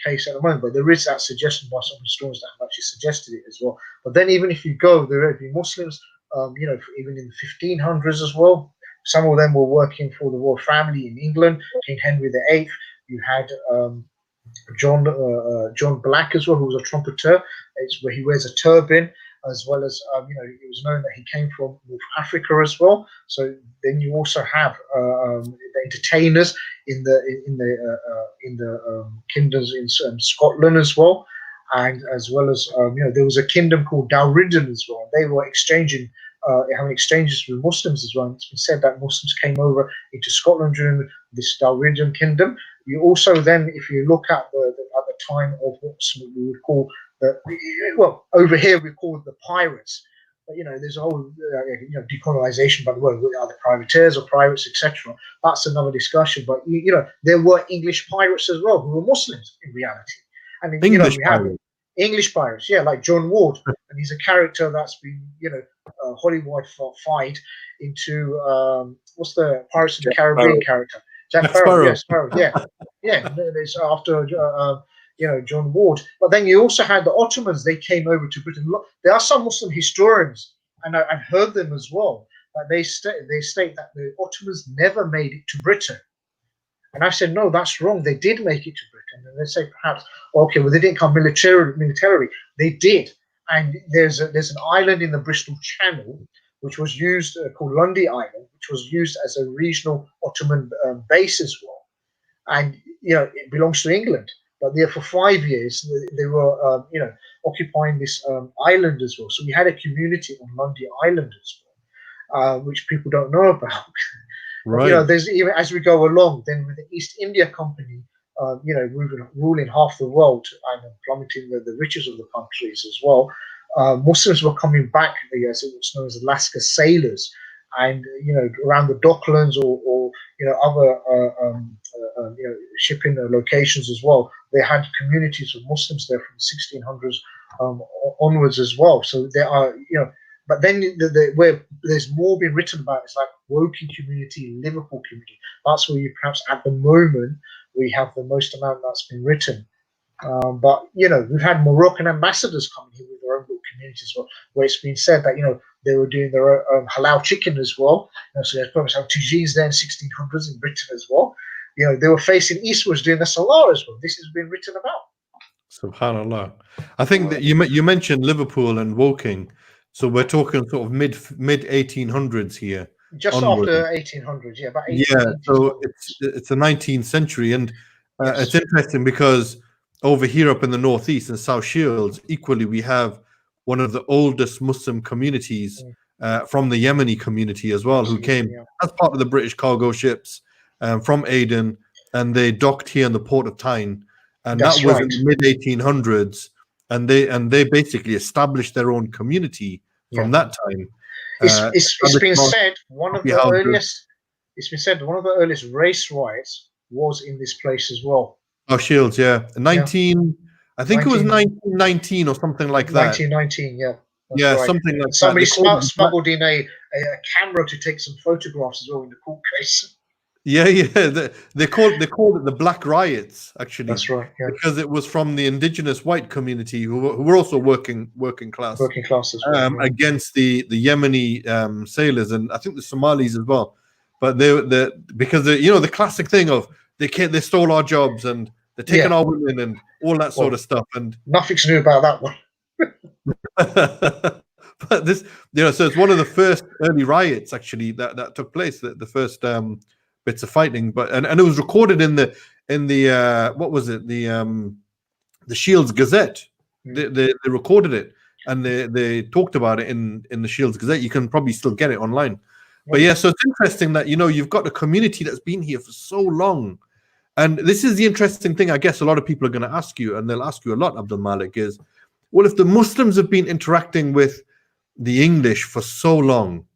case at the moment, but there is that suggestion by some historians that have actually suggested it as well. But then even if you go, there have been Muslims, even in the 1500s as well. Some of them were working for the royal family in England. King Henry VIII. You had John Black as well, who was a trumpeter. It's where he wears a turban, as well as it was known that he came from North Africa as well. So then you also have the entertainers in the kingdoms in Scotland as well, and as well as there was a kingdom called Dalrymple as well. They were having exchanges with Muslims as well. It's been said that Muslims came over into Scotland during this Dalrymple kingdom. You also then, if you look at the time of what we would call over here we call it the pirates, but there's a whole decolonization by the word, are they privateers or pirates, etc. That's another discussion. But there were English pirates as well who were Muslims in reality. I mean, English we have pirates. English pirates, yeah, like John Ward, and he's a character that's been Hollywoodified into what's the Pirates of the Caribbean character? Jack Sparrow. Yeah, Sparrow. Yeah. It's after John Ward. But then you also had the Ottomans. They came over to Britain. There are some Muslim historians, and I've heard them as well, that they state that the Ottomans never made it to Britain. And I said, no, that's wrong. They did make it to Britain. And they say perhaps, okay, well, they didn't come militarily. They did. And there's an island in the Bristol Channel which was used, called Lundy Island, which was used as a regional Ottoman base as well. And, it belongs to England. But there for 5 years, they were, occupying this island as well. So we had a community on Lundy Island as well, which people don't know about. Right. You know, there's even as we go along, then with the East India Company, you know, ruling half the world and plummeting the riches of the countries as well. Muslims were coming back, as it was known as Alaska sailors, and you know, around the Docklands or you know, other you know, shipping locations as well. They had communities of Muslims there from the 1600s onwards as well. So there are, you know, but then where there's more been written about is like Woking community, Liverpool community. That's where you perhaps at the moment we have the most amount that's been written. But you know, we've had Moroccan ambassadors coming here with their own little communities as well, where it's been said that, you know, they were doing their own halal chicken as well. You know, so there's probably some tagines there in 1600s in Britain as well. You know, they were facing eastwards doing the salah as well. This has been written about. Subhanallah. I think that you mentioned Liverpool and Woking, so we're talking sort of mid 1800s here. Just onward. after 1800s, yeah, about 18, Yeah, so it's the 19th century, and Yes. it's interesting because over here up in the northeast and South Shields, equally we have one of the oldest Muslim communities from the Yemeni community as well, who came as part of the British cargo ships from Aden, and they docked here in the port of Tyne, and That's that was right. in the mid 1800s, and they basically established their own community from that time. It's been said one of the houses. earliest. It's been said one of the earliest race riots was in this place as well. Oh, Shields, yeah, 19. I think it was 1919 or something like that. 1919, yeah. That's Yeah, right. something like Somebody that. smuggled in a camera to take some photographs as well in the court case. Yeah, yeah. They called it the Black Riots, actually. That's right. Yeah. Because it was from the indigenous white community who were also working class. Working class as well. Against the Yemeni sailors, and I think the Somalis as well. But because you know, the classic thing of they stole our jobs and they're taking our women and all that sort of stuff. And nothing's new about that one. But this, you know, so it's one of the first early riots actually that took place. The first bits of fighting, but and it was recorded in the what was it, the Shields Gazette. They recorded it and they talked about it in the Shields Gazette. You can probably still get it online. But yeah, so it's interesting that, you know, you've got a community that's been here for so long. And this is the interesting thing, I guess a lot of people are going to ask you, and they'll ask you a lot, Abdul Malik, is, well, if the Muslims have been interacting with the English for so long,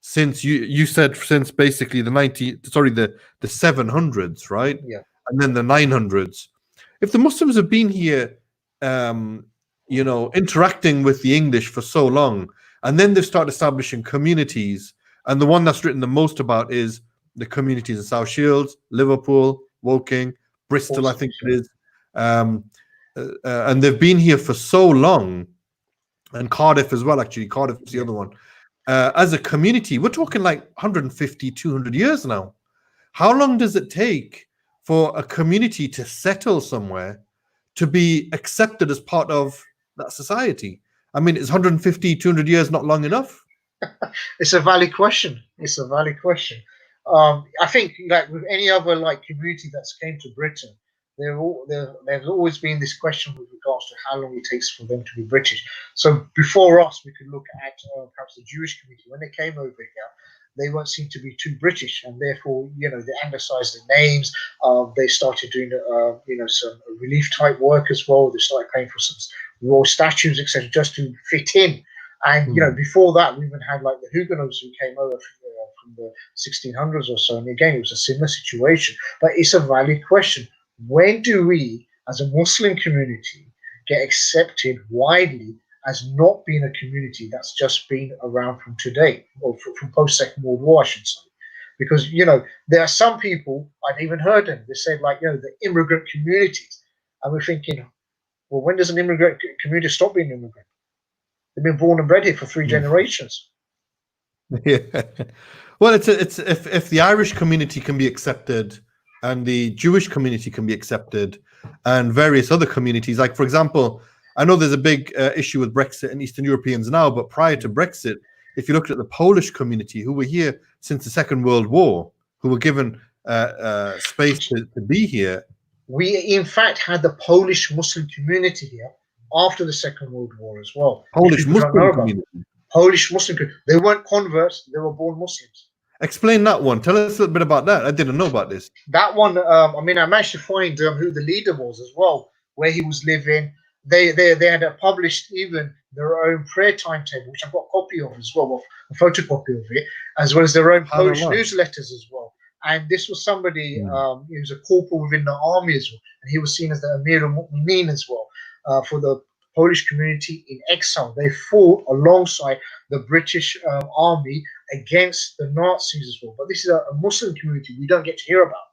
since you said since basically the 700s, right? Yeah. And then the 900s. If the Muslims have been here, you know, interacting with the English for so long, and then they've started establishing communities, and the one that's written the most about is the communities in South Shields, Liverpool, Woking, Bristol, I think it is. And they've been here for so long, and Cardiff as well, actually. Cardiff is the other one. As a community, we're talking like 150, 200 years now. How long does it take for a community to settle somewhere, to be accepted as part of that society? I mean, is 150, 200 years not long enough? It's a valid question. It's a valid question. I think, like with any other like community that's came to Britain, there's always been this question with regards to how long it takes for them to be British. So before us, we could look at perhaps the Jewish community. When they came over here, they weren't seen to be too British, and therefore, you know, they anglicized their names. They started doing, you know, some relief type work as well. They started paying for some royal statues, etc., just to fit in. And you know, before that, we even had like the Huguenots who came over from the 1600s or so. And again, it was a similar situation. But it's a valid question. When do we, as a Muslim community, get accepted widely as not being a community that's just been around from today, or from post-Second World War, I should say? Because, you know, there are some people, I've even heard them, they said, like, you know, the immigrant communities. And we're thinking, well, when does an immigrant community stop being an immigrant? They've been born and bred here for 3 generations. Yeah. Well, it's if the Irish community can be accepted, and the Jewish community can be accepted, and various other communities, like, for example, I know there's a big issue with Brexit and Eastern Europeans now, but prior to Brexit, if you looked at the Polish community, who were here since the Second World War, who were given space to be here. We, in fact, had the Polish Muslim community here after the Second World War as well. Polish Muslim community. Polish Muslim community. They weren't converts, they were born Muslims. Explain that one. Tell us a little bit about that. I didn't know about this. That one, I mean, I managed to find who the leader was as well, where he was living. They had published even their own prayer timetable, which I've got a copy of as well, a photocopy of it, as well as their own Polish newsletters as well. And this was somebody, he was a corporal within the army as well, and he was seen as the Amir al-Mu'minin as well for the Polish community in exile. They fought alongside the British army against the Nazis as well. But this is a Muslim community we don't get to hear about.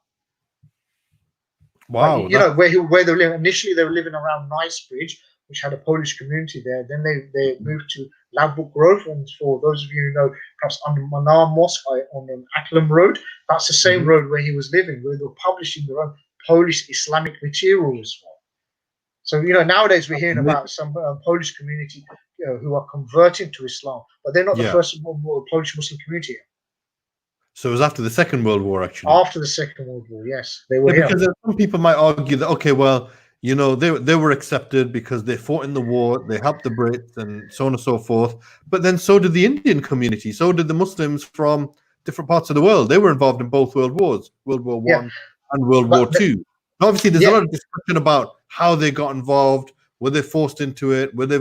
Wow. Like, you know, where they live. Initially, they were living around Knightsbridge, which had a Polish community there. Then they moved to Ladbroke Grove. And for those of you who know, perhaps under Manar Mosque on Acklam Road, that's the same road where he was living, where they were publishing their own Polish Islamic material as well. So, you know, nowadays we're hearing about some Polish community who are converting to Islam, but they're not the first Polish Muslim community. So it was after the Second World War, actually. After the Second World War, yes, they were here. Because some people might argue that, okay, well, you know, they were accepted because they fought in the war, they helped the Brits, and so on and so forth. But then so did the Indian community, so did the Muslims from different parts of the world. They were involved in both world wars, World War One and World War Two. Obviously, there's a lot of discussion about how they got involved, were they forced into it, were they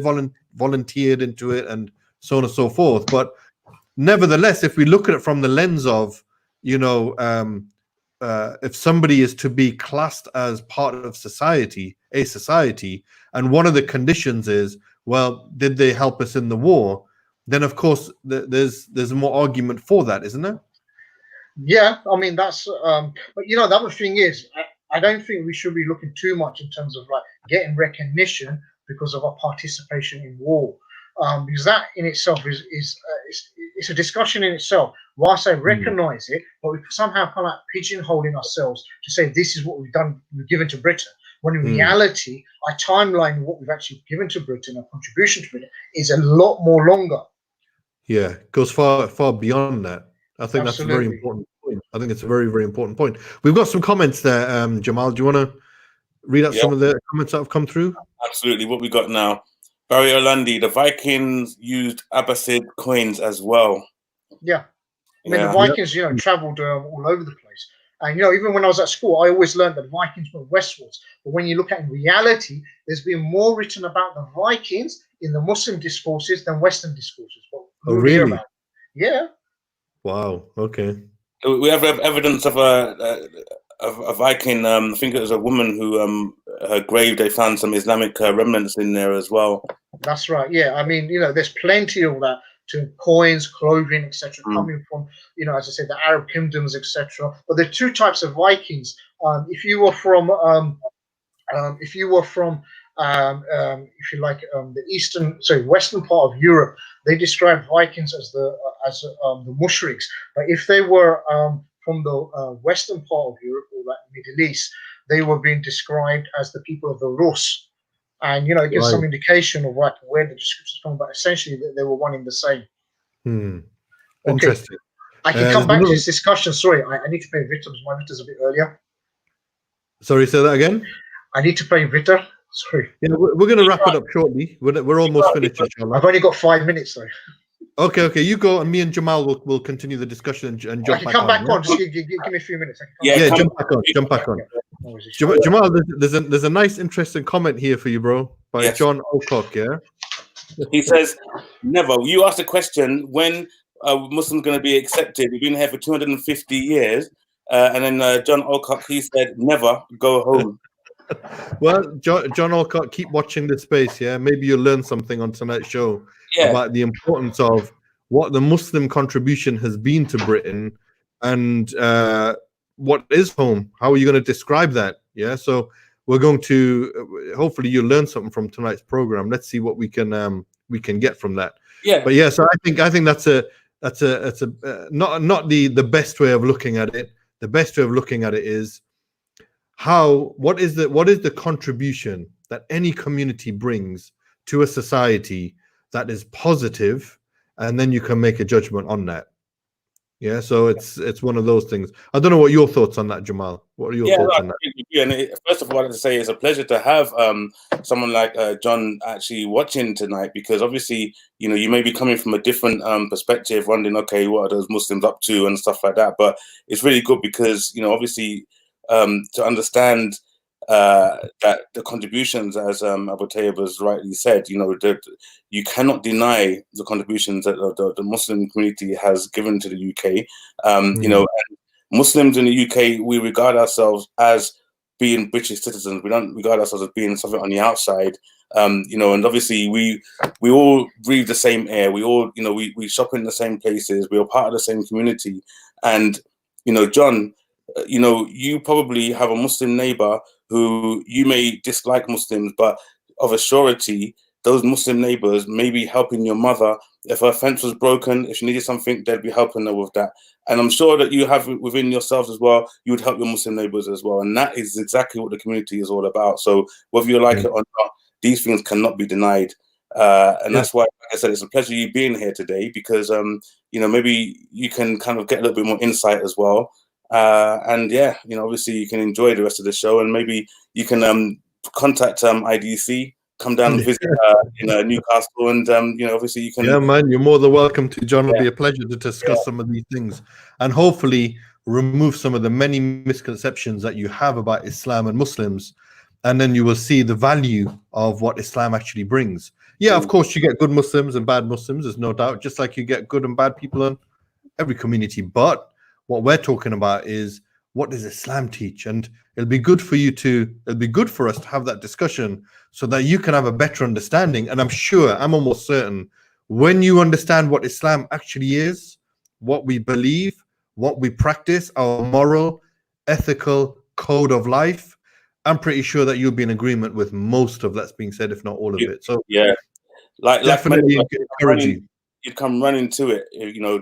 volunteered into it, and so on and so forth. But nevertheless, if we look at it from the lens of, you know, if somebody is to be classed as part of society, and one of the conditions is, well, did they help us in the war? Then, of course, there's more argument for that, isn't there? Yeah, I mean, that's, but, you know, the other thing is, I don't think we should be looking too much in terms of like getting recognition because of our participation in war, because that in itself is it's a discussion in itself. Whilst I recognize it, but we somehow kind of like pigeonholing ourselves to say this is what we've done, we've given to Britain. When in reality, our timeline, what we've actually given to Britain, our contribution to Britain, is a lot more longer. Yeah, it goes far beyond that. I think that's a very important point. I think it's a very, very important point. We've got some comments there. Jamal, do you want to read out some of the comments that have come through? Absolutely. What we got now? Barry Orlandi, the Vikings used Abbasid coins as well. Yeah. I mean, the Vikings, you know, traveled all over the place. And, you know, even when I was at school, I always learned that the Vikings were westwards. But when you look at in reality, there's been more written about the Vikings in the Muslim discourses than Western discourses. Oh, really? Yeah. Wow. Okay. We have evidence of a Viking. I think it was a woman who, her grave, they found some Islamic remnants in there as well. That's right. Yeah. I mean, you know, there's plenty of that, to coins, clothing, etc., coming from, you know, as I said, the Arab kingdoms, etc. But there are two types of Vikings. If you were from, if you like, the western part of Europe, they describe Vikings as the mushriks. But if they were from the western part of Europe or like Middle East, they were being described as the people of the Rus. And, you know, it gives some indication of like where the descriptions come, but essentially they were one in the same. Interesting. I can come back to this discussion. Sorry, I need to play Victor because my Victor's a bit earlier. Sorry, say that again? I need to play Victor. Sorry. Yeah, we're going to wrap it up shortly. We're almost finished, inshallah. I've only got 5 minutes, though. Okay, you go, and me and Jamal will continue the discussion and jump back on. I can come back on. Just give me a few minutes. Jump back on. Jamal, there's a nice, interesting comment here for you, bro, by John Alcock. Yeah, he says, "Never." You asked a question: when are Muslims going to be accepted? We've been here for 250 years, and then John Alcock, he said, "Never go home." Well, John Alcock, keep watching this space. Yeah, maybe you'll learn something on tonight's show about the importance of what the Muslim contribution has been to Britain, and what is home. How are you going to describe that? Yeah, so we're going to hopefully you'll learn something from tonight's program. Let's see what we can get from that. Yeah, but yeah, so I think that's a not the best way of looking at it. The best way of looking at it is what is the contribution that any community brings to a society that is positive, and then you can make a judgment on that. Yeah, so it's one of those things. I don't know what your thoughts on that, Jamal. What are your thoughts on that? First of all, I wanted to say it's a pleasure to have someone like John actually watching tonight, because obviously, you may be coming from a different perspective, wondering, okay, what are those Muslims up to and stuff like that. But it's really good because, obviously, to understand that the contributions, as Abu Tayyib has rightly said, that you cannot deny the contributions that the Muslim community has given to the UK. And Muslims in the UK, we regard ourselves as being British citizens. We don't regard ourselves as being something on the outside. And obviously we all breathe the same air. We all, we shop in the same places. We are part of the same community. And, John, you probably have a Muslim neighbor who you may dislike Muslims, but of a surety, those Muslim neighbors may be helping your mother. If her fence was broken, if she needed something, they'd be helping her with that. And I'm sure that you have within yourselves as well, you would help your Muslim neighbors as well. And that is exactly what the community is all about. So whether you like it or not, these things cannot be denied. And that's why, like I said, it's a pleasure you being here today, because, maybe you can kind of get a little bit more insight as well. And obviously you can enjoy the rest of the show, and maybe you can contact IDC, come down and visit in Newcastle, and obviously you can. Yeah, man, you're more than welcome to, John. It'll be a pleasure to discuss some of these things, and hopefully remove some of the many misconceptions that you have about Islam and Muslims, and then you will see the value of what Islam actually brings. Yeah, of course, you get good Muslims and bad Muslims, there's no doubt, just like you get good and bad people in every community. But what we're talking about is, what does Islam teach? And it'll be good for us to have that discussion so that you can have a better understanding. And I'm almost certain, when you understand what Islam actually is, what we believe, what we practice, our moral, ethical code of life, I'm pretty sure that you'll be in agreement with most of that's being said, if not all of it. So definitely encourage you. You'd come running to it,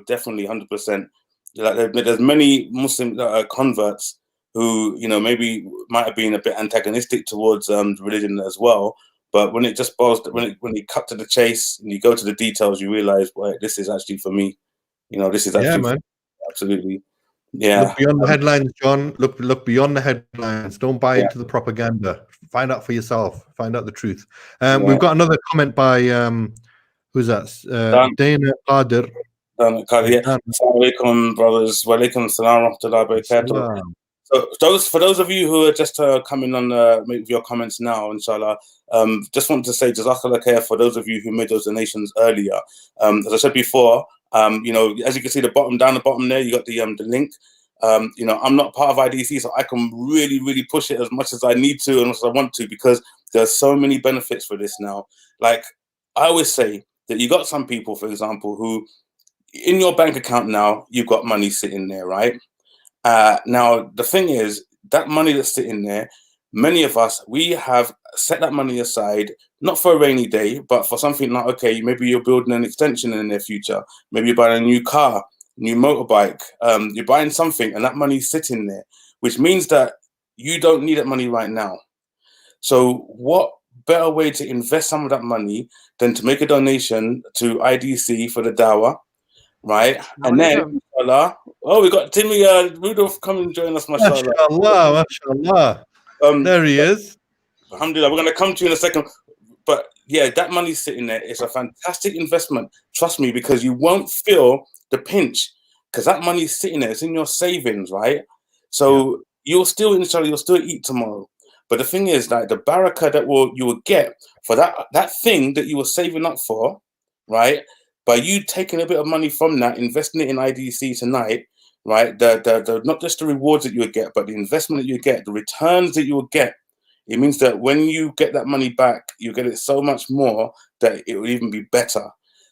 definitely 100%. Like there's many Muslim converts who, maybe might have been a bit antagonistic towards religion as well. But when it just boils, when you cut to the chase and you go to the details, you realize, well, this is actually for me. This is actually man. Absolutely. Yeah. Look beyond the headlines, John. Look beyond the headlines. Don't buy into the propaganda. Find out for yourself. Find out the truth. We've got another comment by who's that? Dana Qadir. Assalamu alaikum, brothers. Wa alaikum assalam wa rahmatullahi wa barakatuh. So for those of you who are just coming on with your comments now, inshallah, just want to say jazakallah khair for those of you who made those donations earlier. As I said before, as you can see down the bottom there, you got the link. I'm not part of IDC, so I can really push it as much as I need to and as I want to, because there's so many benefits for this now. Like I always say that you got some people, for example, who in your bank account now, you've got money sitting there, right? Now, the thing is, that money that's sitting there, many of us, we have set that money aside, not for a rainy day, but for something like, okay, maybe you're building an extension in the near future. Maybe you're buying a new car, new motorbike. You're buying something and that money's sitting there, which means that you don't need that money right now. So what better way to invest some of that money than to make a donation to IDC for the dawah? Right, and then we got Timmy Rudolph come and join us, mashallah. There he is. Alhamdulillah, we're going to come to you in a second. But yeah, that money's sitting there. It's a fantastic investment. Trust me, because you won't feel the pinch, because that money's sitting there. It's in your savings, right? So you'll still, inshallah, you'll still eat tomorrow. But the thing is, like, the barakah that you will get for that thing that you were saving up for, right? By you taking a bit of money from that, investing it in IDC tonight, right? The not just the rewards that you would get, but the investment that you get, the returns that you will get. It means that when you get that money back, you get it so much more that it will even be better.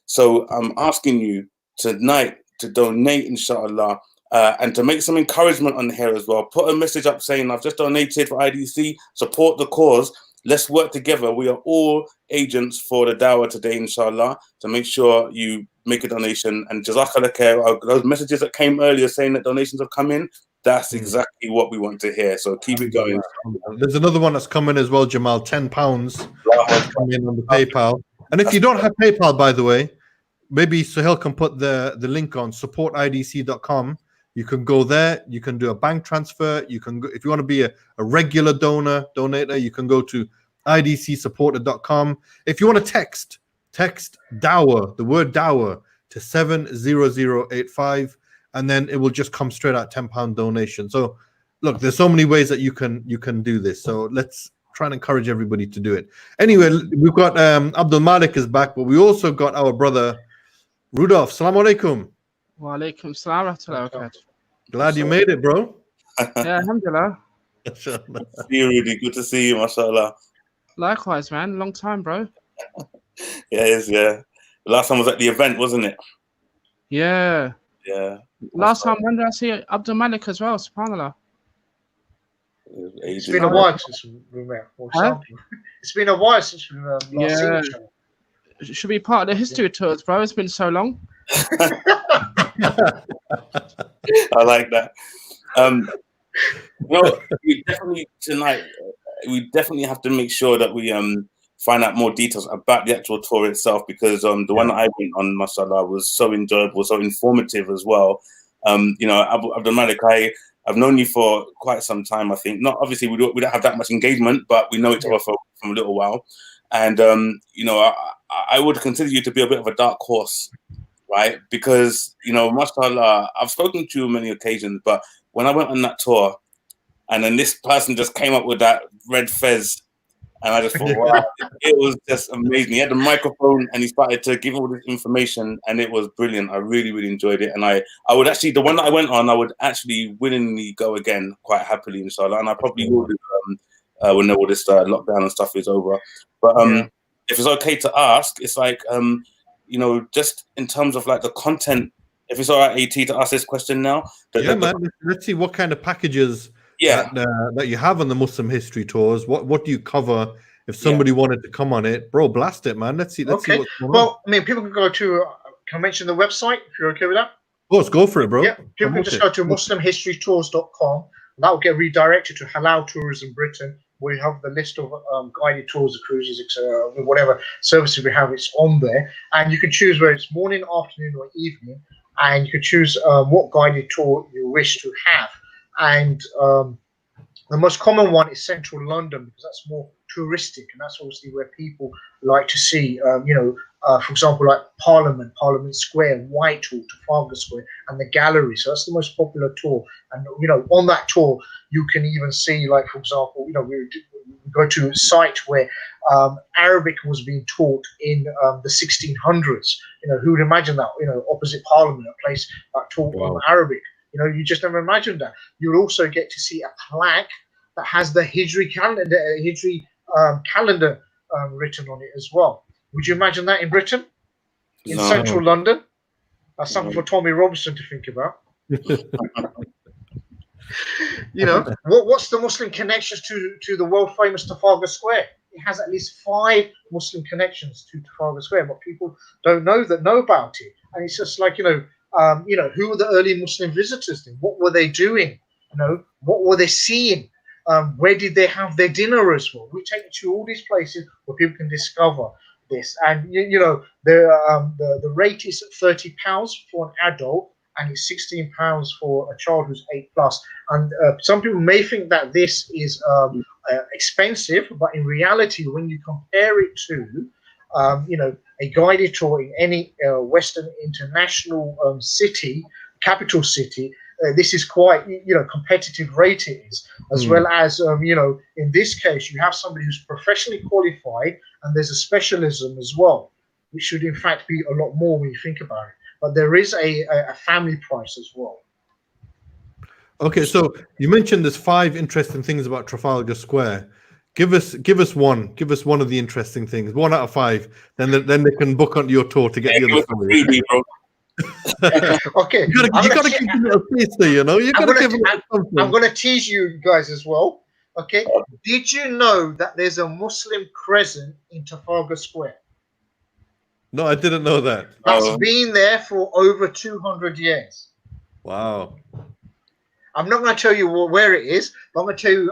So I'm asking you tonight to donate, inshallah, and to make some encouragement on here as well. Put a message up saying, I've just donated for IDC, support the cause. Let's work together. We are all agents for the dawah today, inshallah, to make sure you make a donation. And jazakallah khair, those messages that came earlier saying that donations have come in, that's exactly what we want to hear. So keep it going. There's another one that's coming as well, Jamal, £10 coming in on the PayPal. And if you don't have PayPal, by the way, maybe Sahel can put the link on supportidc.com. You can go there. You can do a bank transfer. You can go, if you want to be a regular donator, you can go to idcsupporter.com. If you want to text Dawah, the word Dawah, to 70085, and then it will just come straight out £10 donation. So look, there's so many ways that you can do this. So let's try and encourage everybody to do it. Anyway, we've got Abdul Malik is back, but we also got our brother Rudolph. Assalamu alaikum. Wa alaikum salam wa rahmatullahi wa barakatuh. Glad you made it, bro. Yeah, alhamdulillah. See you, Rudy. Good to see you, mashallah. Likewise, man. Long time, bro. Yeah, it is, yeah. The last time was at the event, wasn't it? Yeah. Yeah. Last time, when did I see Abdul Malik as well? SubhanAllah. It's been a while since we met. Huh? It's been a while since we last seen each other. It should be part of the history tours, bro. It's been so long. I like that. No, we definitely tonight. We definitely have to make sure that we find out more details about the actual tour itself, because the one that I went on, mashallah, was so enjoyable, so informative as well. You know, Abdul Malik, I've known you for quite some time. I think not obviously we don't have that much engagement, but we know each other from a little while. And you know, I would consider you to be a bit of a dark horse, right? Because you know, mashallah, I've spoken to you on many occasions, but when I went on that tour, and then this person just came up with that red fez, and I just thought, wow, it was just amazing. He had the microphone and he started to give all this information, and it was brilliant. I really, really enjoyed it. And I would actually, the one that I went on, I would actually willingly go again quite happily, inshallah. And I probably will do when all this lockdown and stuff is over. But if it's okay to ask, it's like, you know, just in terms of like the content, if it's all right, AT, to ask this question now. Man, let's see what kind of packages that you have on the Muslim history tours. What do you cover? If somebody wanted to come on it, bro, blast it, man. Let's see what's going on. I mean, people can go to, can I mention the website if you're okay with that? Of course, go for it, bro. Yeah, people can just go to muslimhistorytours.com. That will get redirected to Halal Tourism Britain. We have the list of guided tours, cruises, etc. Whatever services we have, it's on there. And you can choose whether it's morning, afternoon, or evening. And you can choose what guided tour you wish to have. And the most common one is Central London, because that's more touristic, and that's obviously where people like to see, you know, for example, like Parliament Square, Whitehall, Trafalgar Square, and the Gallery. So that's the most popular tour. And, you know, on that tour, you can even see, like, for example, you know, we go to a site where Arabic was being taught in the 1600s. You know, who would imagine that, you know, opposite Parliament, a place that taught Arabic. You know, you just never imagined that. You'll also get to see a plaque that has the Hijri calendar written on it as well. Would you imagine that in Britain? In central London? That's something for Tommy Robinson to think about. You know, what's the Muslim connections to the world famous Trafalgar Square? It has at least 5 Muslim connections to Trafalgar Square, but people don't know about it. And it's just like, you know, who were the early Muslim visitors then? What were they doing? You know, what were they seeing? Where did they have their dinner as well? We take you to all these places where people can discover this. And you know, the rate is £30 for an adult, and it's £16 for a child who's 8+. And some people may think that this is expensive, but in reality, when you compare it to you know, a guided tour in any Western international capital city, this is quite, you know, competitive rate it is, as well as, you know, in this case, you have somebody who's professionally qualified, and there's a specialism as well, which should in fact be a lot more when you think about it. But there is a family price as well. Okay, so you mentioned there's 5 interesting things about Trafalgar Square. Give us one. Give us one of the interesting things. 1 out of 5. Then they can book onto your tour to get the other story. Okay, you gotta give them a piece there, you know. I'm gonna tease you guys as well. Okay, did you know that there's a Muslim crescent in Trafalgar Square? No, I didn't know that. That's been there for over 200 years. Wow. I'm not going to tell you where it is, but I'm going to tell you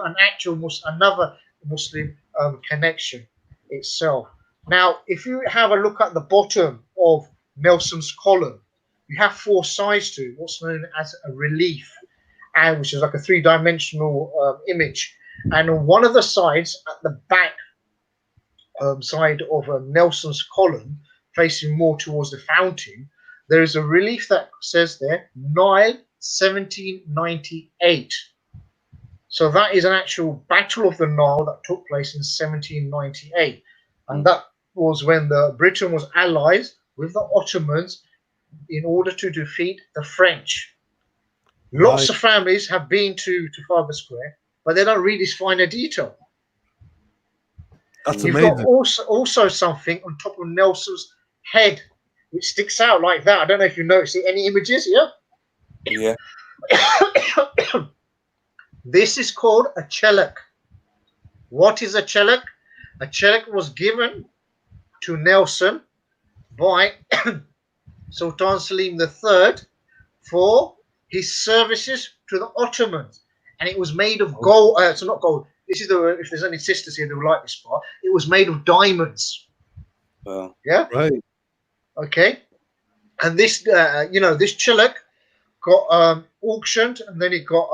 another Muslim connection itself. Now, if you have a look at the bottom of Nelson's column. You have 4 sides to it, what's known as a relief, and which is like a 3-dimensional image. And on one of the sides, at the back side of Nelson's column, facing more towards the fountain, there is a relief that says there, Nile 1798. So that is an actual Battle of the Nile that took place in 1798. And that was when Britain was allied with the Ottomans in order to defeat the French. Lots of families have been to Trafalgar Square, but they don't read this finer detail. That's You've amazing. got also something on top of Nelson's head, which sticks out like that. I don't know if you noticed it. Any images here? Yeah. This is called a chelak. What is a chelak? A chelak was given to Nelson by Sultan Selim III for his services to the Ottomans, and it was made of gold. So not gold. This is if there's any sisters here that will like this part. It was made of diamonds. Well, Yeah. Right. Okay. And this, this chelak got auctioned, and then it got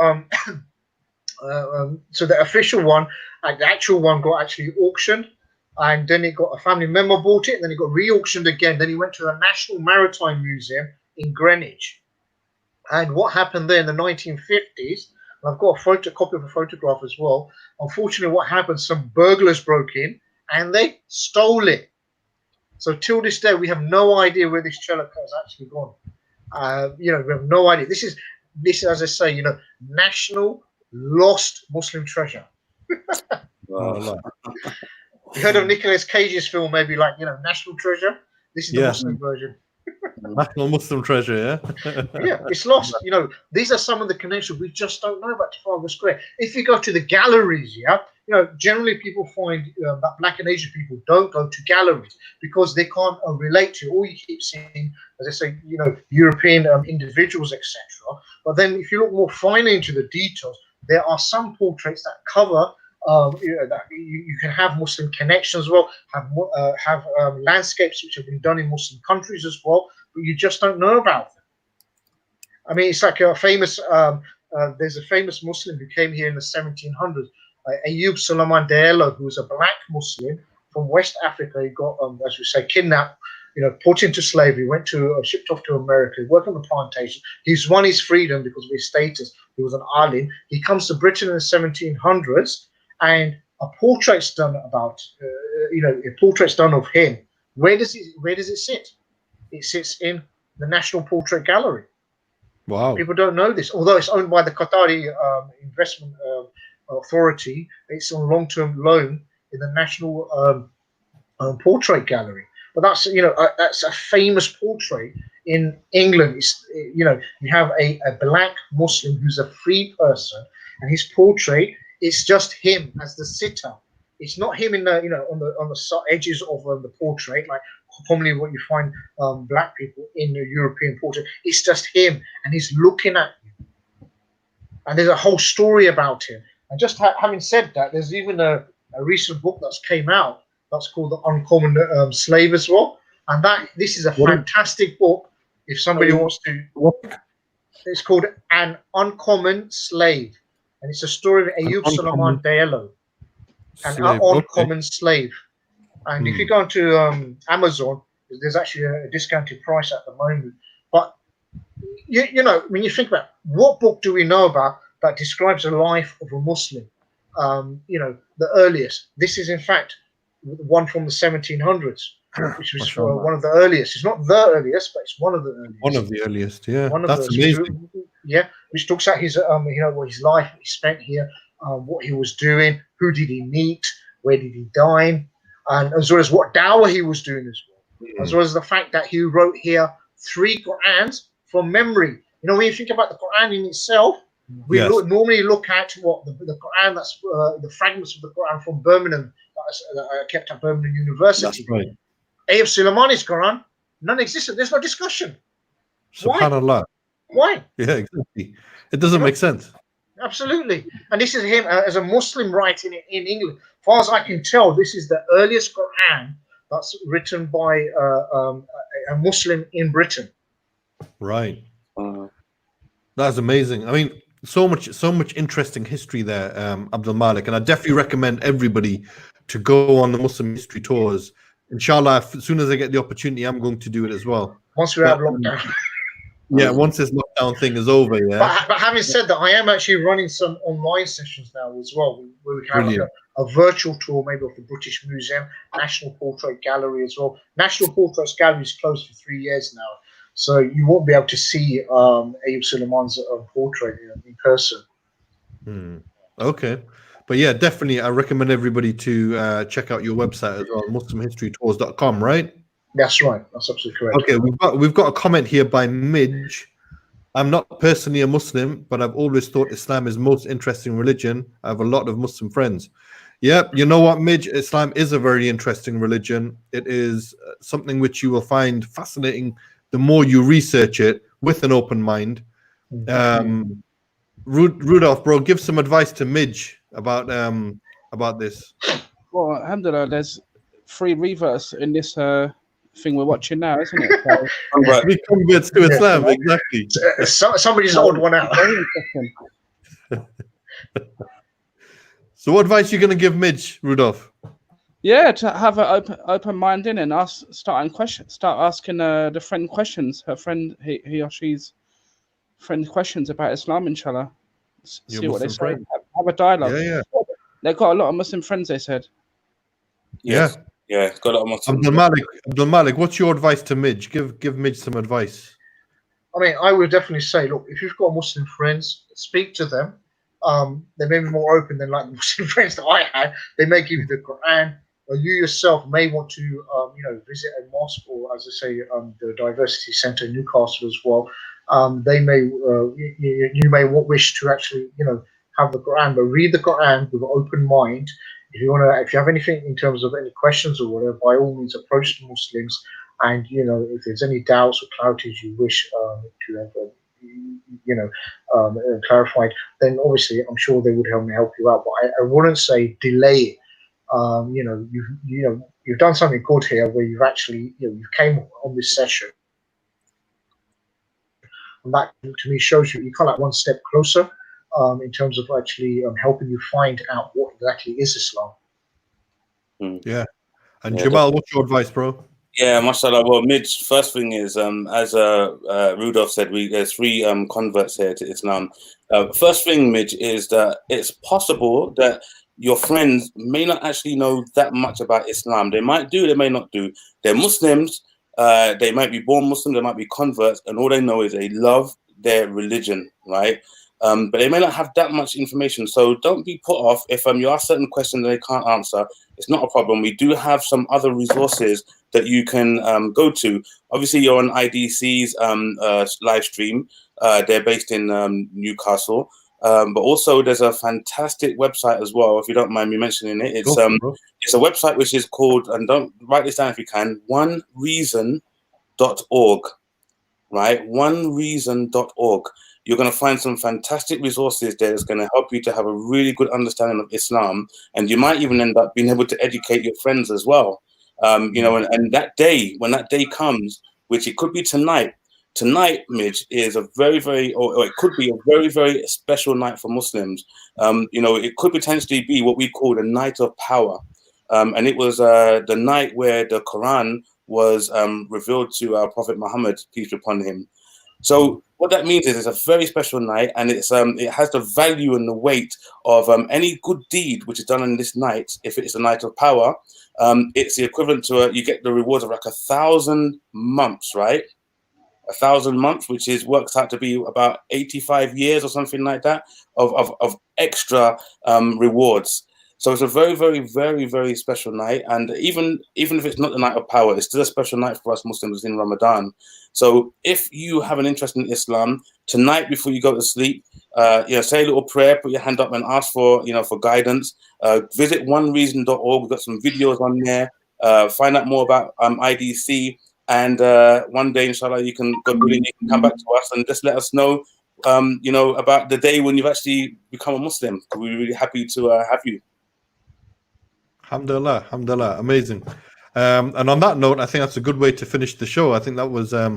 so the official one, the actual one, got actually auctioned, and then it got a family member bought it, and then it got re-auctioned again. Then he went to the National Maritime Museum in Greenwich. And what happened there in the 1950s, and I've got a copy of a photograph as well. Unfortunately, what happened, some burglars broke in and they stole it. So till this day, we have no idea where this chelak has actually gone. We have no idea. This is, as I say, national lost Muslim treasure. well, You heard of Nicolas Cage's film, maybe like, National Treasure? This is the Muslim version. National Muslim treasure, yeah. Yeah, it's lost. These are some of the connections we just don't know about Trafalgar Square. If you go to the galleries, generally people find that Black and Asian people don't go to galleries because they can't relate to. All you keep seeing, as I say, European individuals, etc. But then if you look more finely into the details, there are some portraits that cover. That you can have Muslim connections as well, have landscapes which have been done in Muslim countries as well, but you just don't know about them. I mean, it's like a famous. There's a famous Muslim who came here in the 1700s, Ayub Suleiman Tailor, who was a black Muslim from West Africa. He got, as we say, kidnapped, put into slavery, shipped off to America, worked on the plantation. He's won his freedom because of his status. He was an alim. He comes to Britain in the 1700s. And a portrait's done about, a portrait's done of him. Where does it sit? It sits in the National Portrait Gallery. Wow. People don't know this, although it's owned by the Qatari Investment Authority. It's on long-term loan in the National Portrait Gallery. But that's that's a famous portrait in England. It's, you have a black Muslim who's a free person, and his portrait. It's just him as the sitter. It's not him in the on the edges of the portrait, like commonly what you find black people in the European portrait. It's just him, and he's looking at you. And there's a whole story about him. And just having said that, there's even a recent book that's came out that's called The Uncommon Slave as well. And this is a fantastic book. If somebody wants to, it's called An Uncommon Slave. And it's a story of Ayub Suleiman Tailor, an uncommon slave. And if you go into Amazon, there's actually a discounted price at the moment. But when you think about what book do we know about that describes the life of a Muslim, the earliest. This is in fact one from the 1700s, which was one of the earliest. It's not the earliest, but it's one of the earliest. One of the earliest, yeah. That's amazing. Which talks about his his life he spent here, what he was doing, who did he meet, where did he dine, and as well as what dawah he was doing as well, as well as the fact that he wrote here 3 Qur'ans from memory. When you think about the Qur'an in itself, we normally look at what the Qur'an that's the fragments of the Qur'an from Birmingham that are kept at Birmingham University. That's right. Ayub Suleimani's Qur'an, non-existent. There's no discussion. Subhanallah. Why? Yeah, exactly. It doesn't make sense. Absolutely. And this is him as a Muslim writing it in England. As far as I can tell, this is the earliest Quran that's written by a Muslim in Britain. Right. That's amazing. I mean, so much interesting history there, Abdul Malik, and I definitely recommend everybody to go on the Muslim history tours. Inshallah, as soon as I get the opportunity, I'm going to do it as well. Once we have lockdown. Yeah, once this lockdown thing is over, yeah. But having said that, I am actually running some online sessions now as well, where we can have like a virtual tour, maybe of the British Museum, National Portrait Gallery as well. National Portraits Gallery is closed for 3 years now, so you won't be able to see Ayub Suleiman's portrait in person. Okay. But yeah, definitely, I recommend everybody to check out your website as well, MuslimHistoryTours.com, right? That's right. That's absolutely correct. Okay, we've got a comment here by Midge. I'm not personally a Muslim, but I've always thought Islam is most interesting religion. I have a lot of Muslim friends. Yeah, you know what, Midge? Islam is a very interesting religion. It is something which you will find fascinating the more you research it with an open mind. Rudolph, bro, give some advice to Midge about this. Well, alhamdulillah, there's 3 reverts in this thing we're watching now, isn't it? So, we converts to Islam, exactly. Somebody's odd one out. So, what advice are you going to give Midge, Rudolph? Yeah, to have an open mind in and start asking the friend questions. Her friend, he or she's friend questions about Islam, inshallah. See what they say. Have a dialogue. Yeah. They've got a lot of Muslim friends, they said. Yeah. Yeah, got a lot of Muslim. Abdul Malik, what's your advice to Midge? Give Midge some advice. I mean, I would definitely say, look, if you've got Muslim friends, speak to them. They may be more open than like the Muslim friends that I had. They may give you the Quran, or you yourself may want to, visit a mosque, or as I say, the Diversity Centre in Newcastle as well. They may, you may wish to actually, have the Quran, but read the Quran with an open mind. If you have anything in terms of any questions or whatever, by all means approach the Muslims. And if there's any doubts or clarities you wish to have, clarified, then obviously I'm sure they would help you out. But I wouldn't say delay it. You've done something good here, where you've actually you came on this session, and that to me shows you're kind of like one step closer. In terms of actually helping you find out what exactly is Islam. Yeah. And Jamal, what's your advice, bro? Yeah, mashallah. Well, Midge, first thing is, as Rudolph said, there's 3 converts here to Islam. First thing, Midge, is that it's possible that your friends may not actually know that much about Islam. They might do, they may not do. They're Muslims. They might be born Muslim, they might be converts, and all they know is they love their religion, right? But they may not have that much information, so don't be put off if you ask certain questions that they can't answer. It's not a problem. We do have some other resources that you can go to. Obviously, you're on IDC's live stream. They're based in Newcastle, but also there's a fantastic website as well. If you don't mind me mentioning it, it's a website which is called, and don't write this down if you can, onereason.org. Right, onereason.org. You're going to find some fantastic resources there that's going to help you to have a really good understanding of Islam, and you might even end up being able to educate your friends as well. And that day, when that day comes, which it could be tonight, Midge, is a very, very, or it could be a very, very special night for Muslims. It could potentially be what we call the night of power. And it was the night where the Quran was revealed to our Prophet Muhammad, peace be upon him. So what that means is it's a very special night, and it has the value and the weight of any good deed which is done on this night. If it's a night of power, it's the equivalent to you get the rewards of like 1,000 months, right? 1,000 months, which works out to be about 85 years or something like that of extra rewards. So it's a very, very, very, very special night. And even if it's not the night of power, it's still a special night for us Muslims in Ramadan. So if you have an interest in Islam, tonight before you go to sleep, say a little prayer, put your hand up and ask for guidance. Visit onereason.org. We've got some videos on there. Find out more about IDC. And one day, inshallah, you can come back to us and just let us know, about the day when you've actually become a Muslim. We're really happy to have you. Alhamdulillah, amazing. And on that note, I think that's a good way to finish the show. I think that was a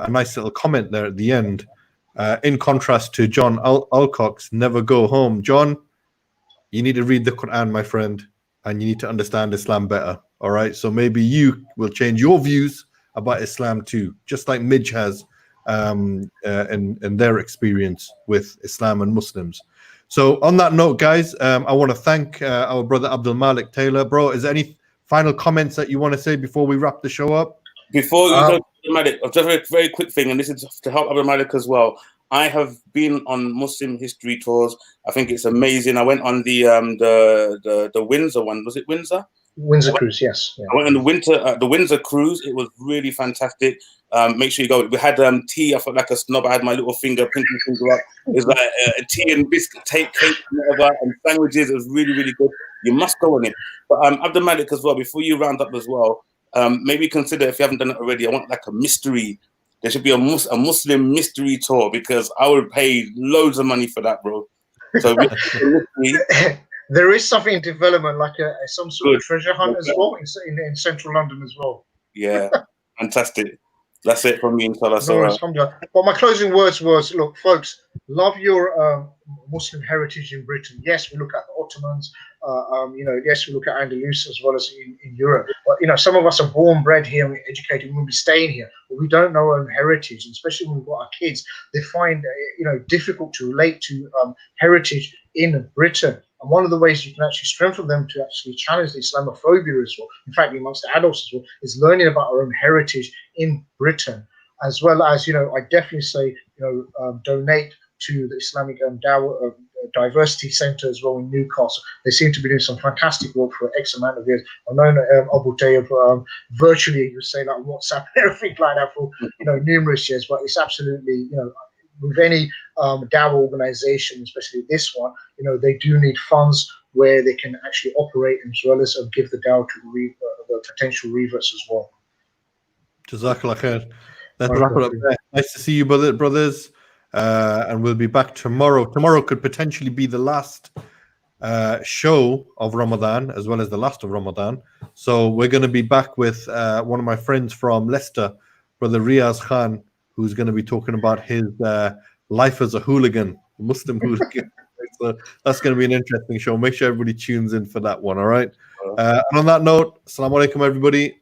nice little comment there at the end. In contrast to John Alcock's Never Go Home. John, you need to read the Quran, my friend, and you need to understand Islam better. All right. So maybe you will change your views about Islam too, just like Midge has in their experience with Islam and Muslims. So on that note, guys, I want to thank our brother Abdul Malik Tailor. Bro, is there any final comments that you want to say before we wrap the show up? Before you go, Abdul Malik, just a very quick thing, and this is to help Abdul Malik as well. I have been on Muslim history tours. I think it's amazing. I went on the Windsor one. Was it Windsor? Windsor cruise, yes. Yeah. I went on the Windsor cruise. It was really fantastic. Make sure you go. We had tea. I felt like a snob. I had my little pinky finger up. It was like tea and biscuit, cake, and whatever, and sandwiches. It was really, really good. You must go on it. But Abdul Malik as well. Before you round up as well, maybe consider, if you haven't done it already, I want like a mystery. There should be a Muslim mystery tour, because I would pay loads of money for that, bro. So there is something in development, like some sort of treasure hunt as well in central London as well. Yeah, fantastic. That's it from me, inshallah. But my closing words was, look, folks, love your Muslim heritage in Britain. Yes, we look at the Ottomans. Yes, we look at Andalus as well as in Europe. But some of us are born, bred here, and we're educated. We'll be staying here, but we don't know our own heritage, and especially when we've got our kids. They find difficult to relate to heritage in Britain. And one of the ways you can actually strengthen them to actually challenge the Islamophobia as well, in fact, amongst the adults as well, is learning about our own heritage in Britain, as well as, I definitely say, donate to the Islamic Dawah Diversity Centre as well in Newcastle. They seem to be doing some fantastic work for X amount of years. I've known Abu Tayyib virtually, you say, like WhatsApp and everything like that for numerous years, but it's absolutely, with any Dawah organization, especially this one, they do need funds where they can actually operate, as well as give the Dawah to the potential reverts as well. Jazakallah khair. Let's wrap it up there. Nice to see you, brothers. And we'll be back tomorrow. Tomorrow could potentially be the last show of Ramadan, as well as the last of Ramadan. So we're going to be back with one of my friends from Leicester, Brother Riaz Khan, who's going to be talking about his life as a hooligan, a Muslim hooligan. So that's going to be an interesting show. Make sure everybody tunes in for that one, all right? And on that note, assalamu alaikum, everybody.